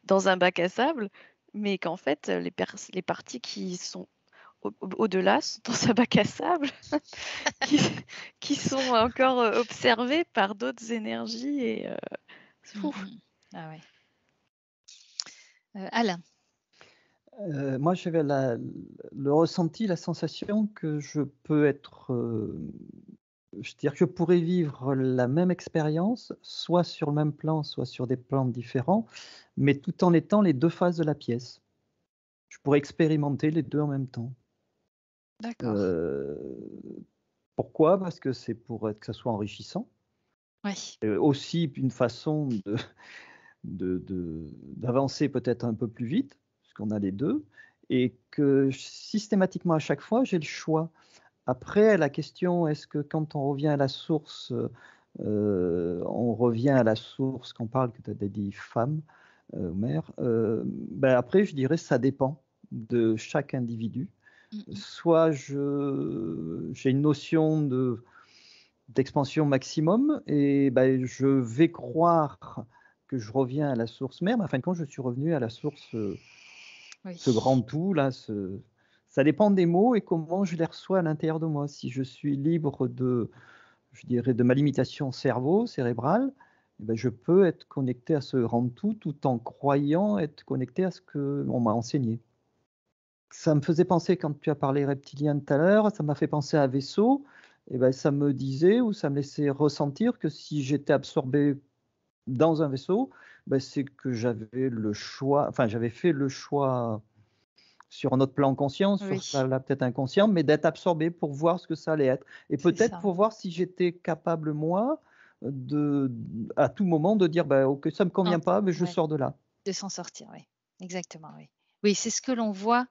dans un bac à sable, mais qu'en fait, les parties qui sont au-delà sont dans un bac à sable, qui qui sont encore, observées par d'autres énergies et c'est fou. Ah ouais. Alain? Moi, j'avais le ressenti, la sensation que je peux être, je veux dire que je pourrais vivre la même expérience, soit sur le même plan, soit sur des plans différents, mais tout en étant les 2 faces de la pièce. Je pourrais expérimenter les 2 en même temps. D'accord. Heu, Pourquoi? Parce que c'est pour être que ça soit enrichissant, Oui. aussi une façon d'avancer peut-être un peu plus vite, puisqu'on a les 2, et que systématiquement à chaque fois, j'ai le choix. Après la question, est-ce que quand on revient à la source, on revient à la source quand on parle que tu as dit femme, mère, ben, après je dirais ça dépend de chaque individu. Mmh. Soit j'ai une notion d'expansion maximum et ben, je vais croire que je reviens à la source mère, mais en fin de compte, je suis revenu à la source, ce Oui. grand tout là, ça dépend des mots et comment je les reçois à l'intérieur de moi. Si je suis libre je dirais, de ma limitation cérébrale, eh ben, je peux être connecté à ce grand tout, tout en croyant être connecté à ce qu'on m'a enseigné. Ça me faisait penser, quand tu as parlé reptilien tout à l'heure, ça m'a fait penser à vaisseau. Et ben, ça me disait ou ça me laissait ressentir que si j'étais absorbé dans un vaisseau, ben, c'est que j'avais le choix, enfin j'avais fait le choix sur un autre plan conscient, sur ce Oui, plan-là peut-être inconscient, mais d'être absorbé pour voir ce que ça allait être. Et c'est peut-être ça. pour voir si j'étais capable, moi, de, à tout moment, de dire, ben, ok, ça ne me Non, convient pas, mais je ouais, sors de là. de s'en sortir, oui. Exactement, oui. Oui, c'est ce que l'on voit,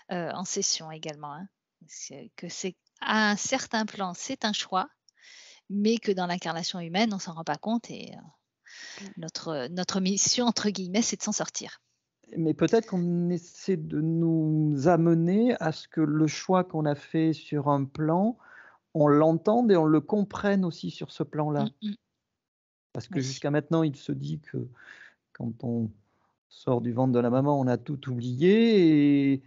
en session également, hein. C'est à un certain plan, c'est un choix, mais que dans l'incarnation humaine, on s'en rend pas compte et notre «mission» entre guillemets, c'est de s'en sortir. Mais peut-être qu'on essaie de nous amener à ce que le choix qu'on a fait sur un plan, on l'entende et on le comprenne aussi sur ce plan-là. Mmh. Parce que Oui. jusqu'à maintenant, il se dit que quand on sort du ventre de la maman, on a tout oublié et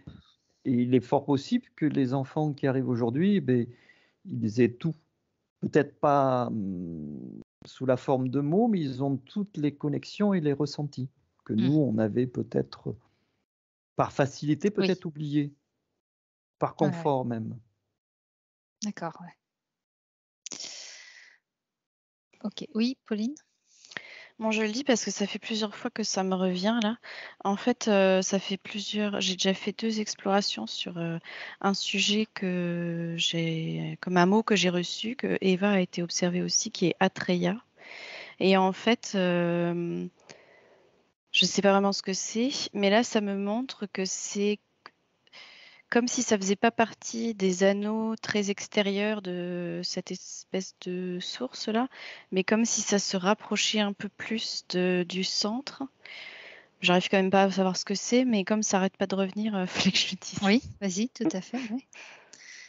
il est fort possible que les enfants qui arrivent aujourd'hui, beh, ils aient tout. Peut-être pas, sous la forme de mots, mais ils ont toutes les connexions et les ressentis que Mmh. nous, on avait peut-être, par facilité, Oui. peut-être oubliés, par Ouais, ouais. confort même. D'accord, ouais. Ok, oui, Pauline? Bon, je le dis parce que ça fait plusieurs fois que ça me revient là. En fait, j'ai déjà fait 2 explorations sur un sujet comme un mot que j'ai reçu, que Eva a été observée aussi, qui est Atreya. Et en fait, je sais pas vraiment ce que c'est, mais là, ça me montre que c'est comme si ça faisait pas partie des anneaux très extérieurs de cette espèce de source-là, mais comme si ça se rapprochait un peu plus du centre. J'arrive quand même pas à savoir ce que c'est, mais comme ça arrête pas de revenir, fallait que je le dise. Oui, vas-y, tout à fait, oui.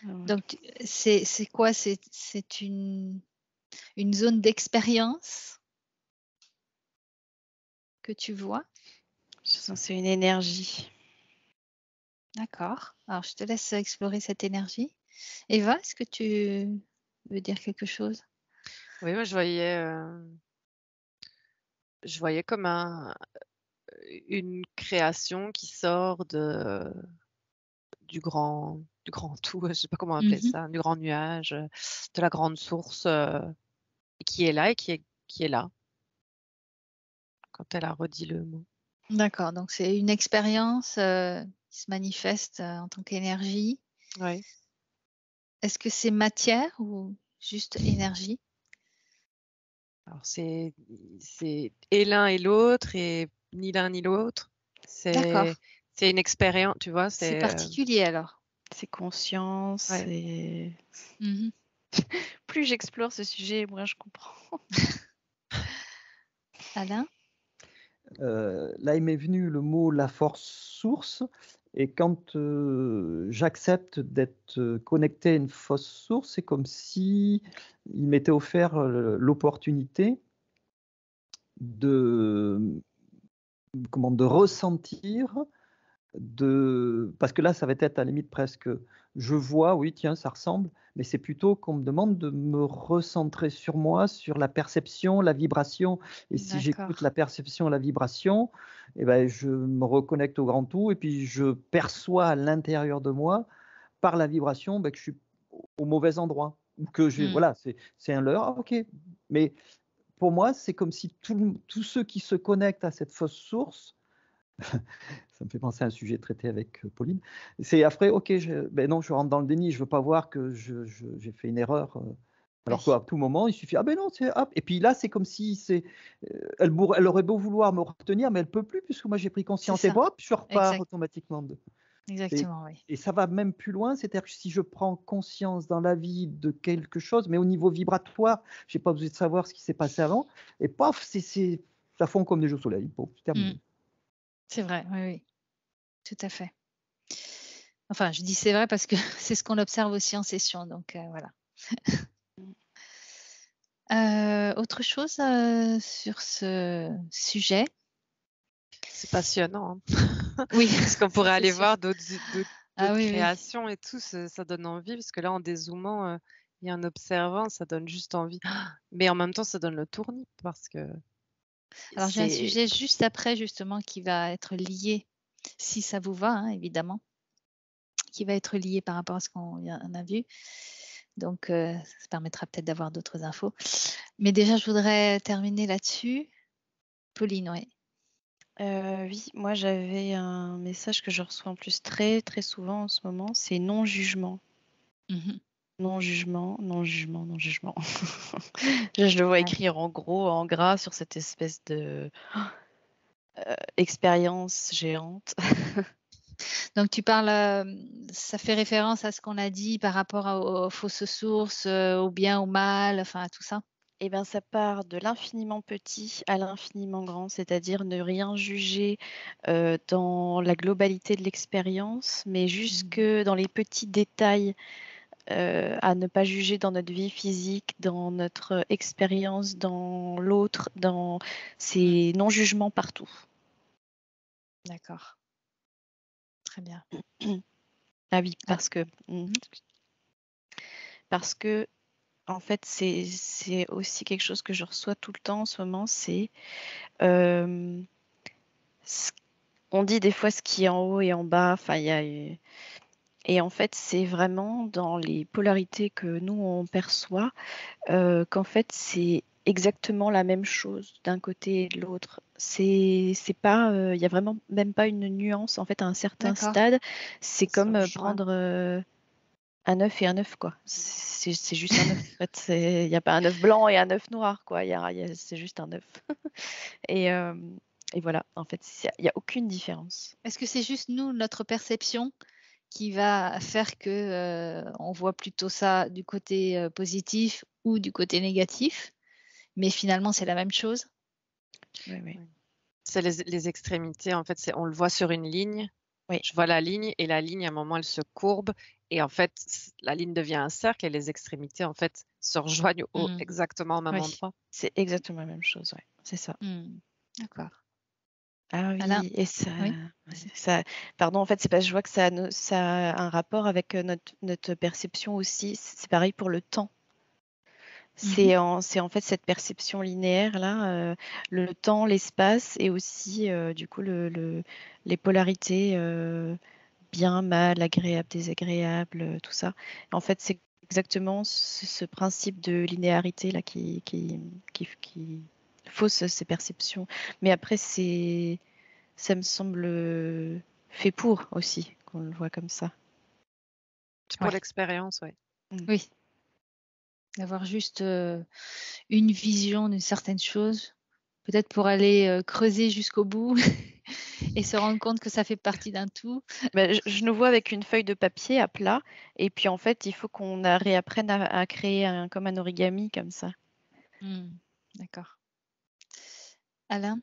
Ouais. Donc, c'est quoi? C'est une zone d'expérience que tu vois? Je sens que c'est une énergie. D'accord. Alors, je te laisse explorer cette énergie. Eva, est-ce que tu veux dire quelque chose? Oui, moi, je voyais comme une création qui sort du grand tout, je sais pas comment appeler Mhm. ça, du grand nuage, de la grande source, et qui est là et qui est là, quand elle a redit le mot. D'accord. Donc, c'est une expérience qui se manifeste en tant qu'énergie. Oui. Est-ce que c'est matière ou juste énergie? Alors c'est et l'un et l'autre et ni l'un ni l'autre. D'accord. C'est une expérience, tu vois, C'est c'est, particulier alors. C'est conscience. ouais. Et Mhm. plus j'explore ce sujet, moins je comprends. Alain? Là, il m'est venu le mot la force source. Et quand j'accepte d'être connecté à une fausse source, c'est comme si il m'était offert l'opportunité de, de ressentir, parce que là, ça va être à la limite presque, je vois, oui, tiens, ça ressemble, mais c'est plutôt qu'on me demande de me recentrer sur moi, sur la perception, la vibration. Et si j'écoute D'accord. la perception, la vibration, eh ben, je me reconnecte au grand tout et puis je perçois à l'intérieur de moi, par la vibration, ben, que je suis au mauvais endroit. Ou que voilà, c'est un leurre, ah, ok. Mais pour moi, c'est comme si tous ceux qui se connectent à cette fausse source, ça me fait penser à un sujet traité avec Pauline. C'est après, ok, ben non, je rentre dans le déni, je veux pas voir que j'ai fait une erreur. Alors Oui, qu'à tout moment, il suffit, ah ben non, c'est hop. Et puis là, c'est comme si elle aurait beau vouloir me retenir, mais elle peut plus puisque moi j'ai pris c'est conscience et ça. hop, je repars Exact. automatiquement. Et, Exactement, oui. et ça va même plus loin, c'est-à-dire que si je prends conscience dans la vie de quelque chose, mais au niveau vibratoire, j'ai pas besoin de savoir ce qui s'est passé avant, et paf, ça fond comme des jeux au soleil. Bon, c'est terminé. C'est vrai, oui, oui. Tout à fait. Enfin, je dis c'est vrai parce que c'est ce qu'on observe aussi en session, donc voilà. Autre chose sur ce sujet? C'est passionnant, hein. Oui, Parce qu'on ça pourrait c'est aller sûr. voir Ah d'autres oui, oui, créations et tout, ça donne envie parce que là, en dézoomant, et en observant, ça donne juste envie. Mais en même temps, ça donne le tournis parce que alors j'ai un c'est sujet juste après justement qui va être lié, si ça vous va, hein, évidemment, qui va être lié par rapport à ce qu'on a vu. Donc ça permettra peut-être d'avoir d'autres infos. Mais déjà, je voudrais terminer là-dessus. Pauline, oui. Oui, moi j'avais un message que je reçois en plus très très souvent en ce moment, c'est non-jugement. Mmh. Non-jugement, non-jugement, non-jugement. Je le vois Ouais. écrire en gros, en gras sur cette espèce de expérience géante. Donc tu parles, ça fait référence à ce qu'on a dit par rapport aux fausses sources, au bien, au mal, enfin à tout ça? Eh bien, ça part de l'infiniment petit à l'infiniment grand, c'est-à-dire ne rien juger dans la globalité de l'expérience, mais jusque Mmh. dans les petits détails, à ne pas juger dans notre vie physique, dans notre expérience, dans l'autre, dans Mmh. ces non-jugements partout. D'accord. Très bien. Ah oui, Ah. Mmh. parce que en fait, c'est aussi quelque chose que je reçois tout le temps en ce moment, c'est euh, ce- on dit des fois ce qui est en haut et en bas. Enfin, il y a Et en fait, c'est vraiment dans les polarités que nous, on perçoit, qu'en fait, c'est exactement la même chose d'un côté et de l'autre. C'est pas, il y a vraiment même pas une nuance. En fait, à un certain D'accord. stade, c'est Ça se comme rejoint. prendre un œuf et un œuf, quoi. C'est juste un œuf. En fait, il n'y a pas un œuf blanc et un œuf noir, quoi. C'est juste un œuf. Et, voilà, en fait, il n'y a aucune différence. Est-ce que c'est juste nous, notre perception, qui va faire que on voit plutôt ça du côté positif ou du côté négatif, mais finalement c'est la même chose? Oui, oui. Oui. C'est les extrémités, en fait, on le voit sur une ligne. Oui. Je vois la ligne et la ligne, à un moment, elle se courbe et en fait, la ligne devient un cercle et les extrémités, en fait, se rejoignent exactement au même Oui, endroit. c'est exactement la même chose, ouais. C'est ça. D'accord. Ah Alain? oui, et ça, Oui, pardon, en fait, c'est parce que je vois que ça a un rapport avec notre perception aussi. C'est pareil pour le temps. C'est en fait cette perception linéaire là, le temps, l'espace et aussi du coup les polarités bien, mal, agréable, désagréable, tout ça. En fait, c'est exactement ce principe de linéarité là qui fausse ces perceptions. Mais après, ça me semble fait pour aussi qu'on le voit comme ça. C'est pour Ouais. l'expérience, oui. Oui. D'avoir juste une vision d'une certaine chose, peut-être pour aller creuser jusqu'au bout et se rendre compte que ça fait partie d'un tout. Ben, je nous vois avec une feuille de papier à plat, et puis en fait, il faut qu'on réapprenne à créer comme un origami comme ça. D'accord. Alain?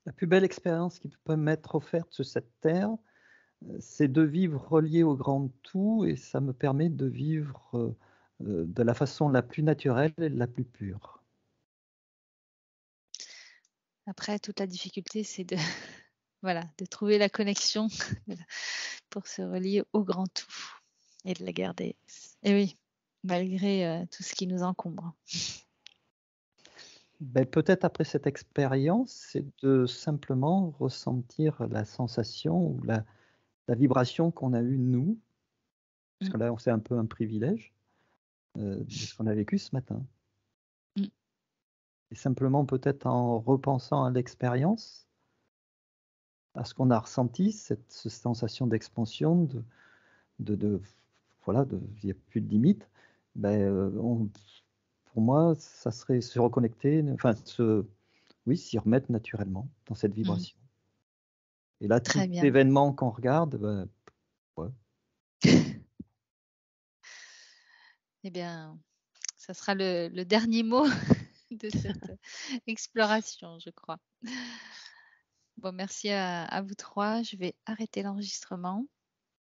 La plus belle expérience qui peut m'être offerte sur cette terre, c'est de vivre relié au grand tout, et ça me permet de vivre de la façon la plus naturelle et la plus pure. Après, toute la difficulté, c'est de, voilà, de trouver la connexion pour se relier au grand tout. Et de la garder. Et oui, malgré tout ce qui nous encombre. Ben, peut-être après cette expérience, c'est de simplement ressentir la sensation ou la vibration qu'on a eue nous, parce que là, c'est un peu un privilège de ce qu'on a vécu ce matin. Et simplement peut-être en repensant à l'expérience, à ce qu'on a ressenti, cette sensation d'expansion, voilà, il n'y a plus de limite, ben, pour moi, ça serait se reconnecter, enfin, oui, s'y remettre naturellement dans cette vibration. Et là, Très tout bien. événement qu'on regarde, ben, ouais. Eh bien, ça sera le dernier mot de cette exploration, je crois. Bon, merci à vous trois. Je vais arrêter l'enregistrement.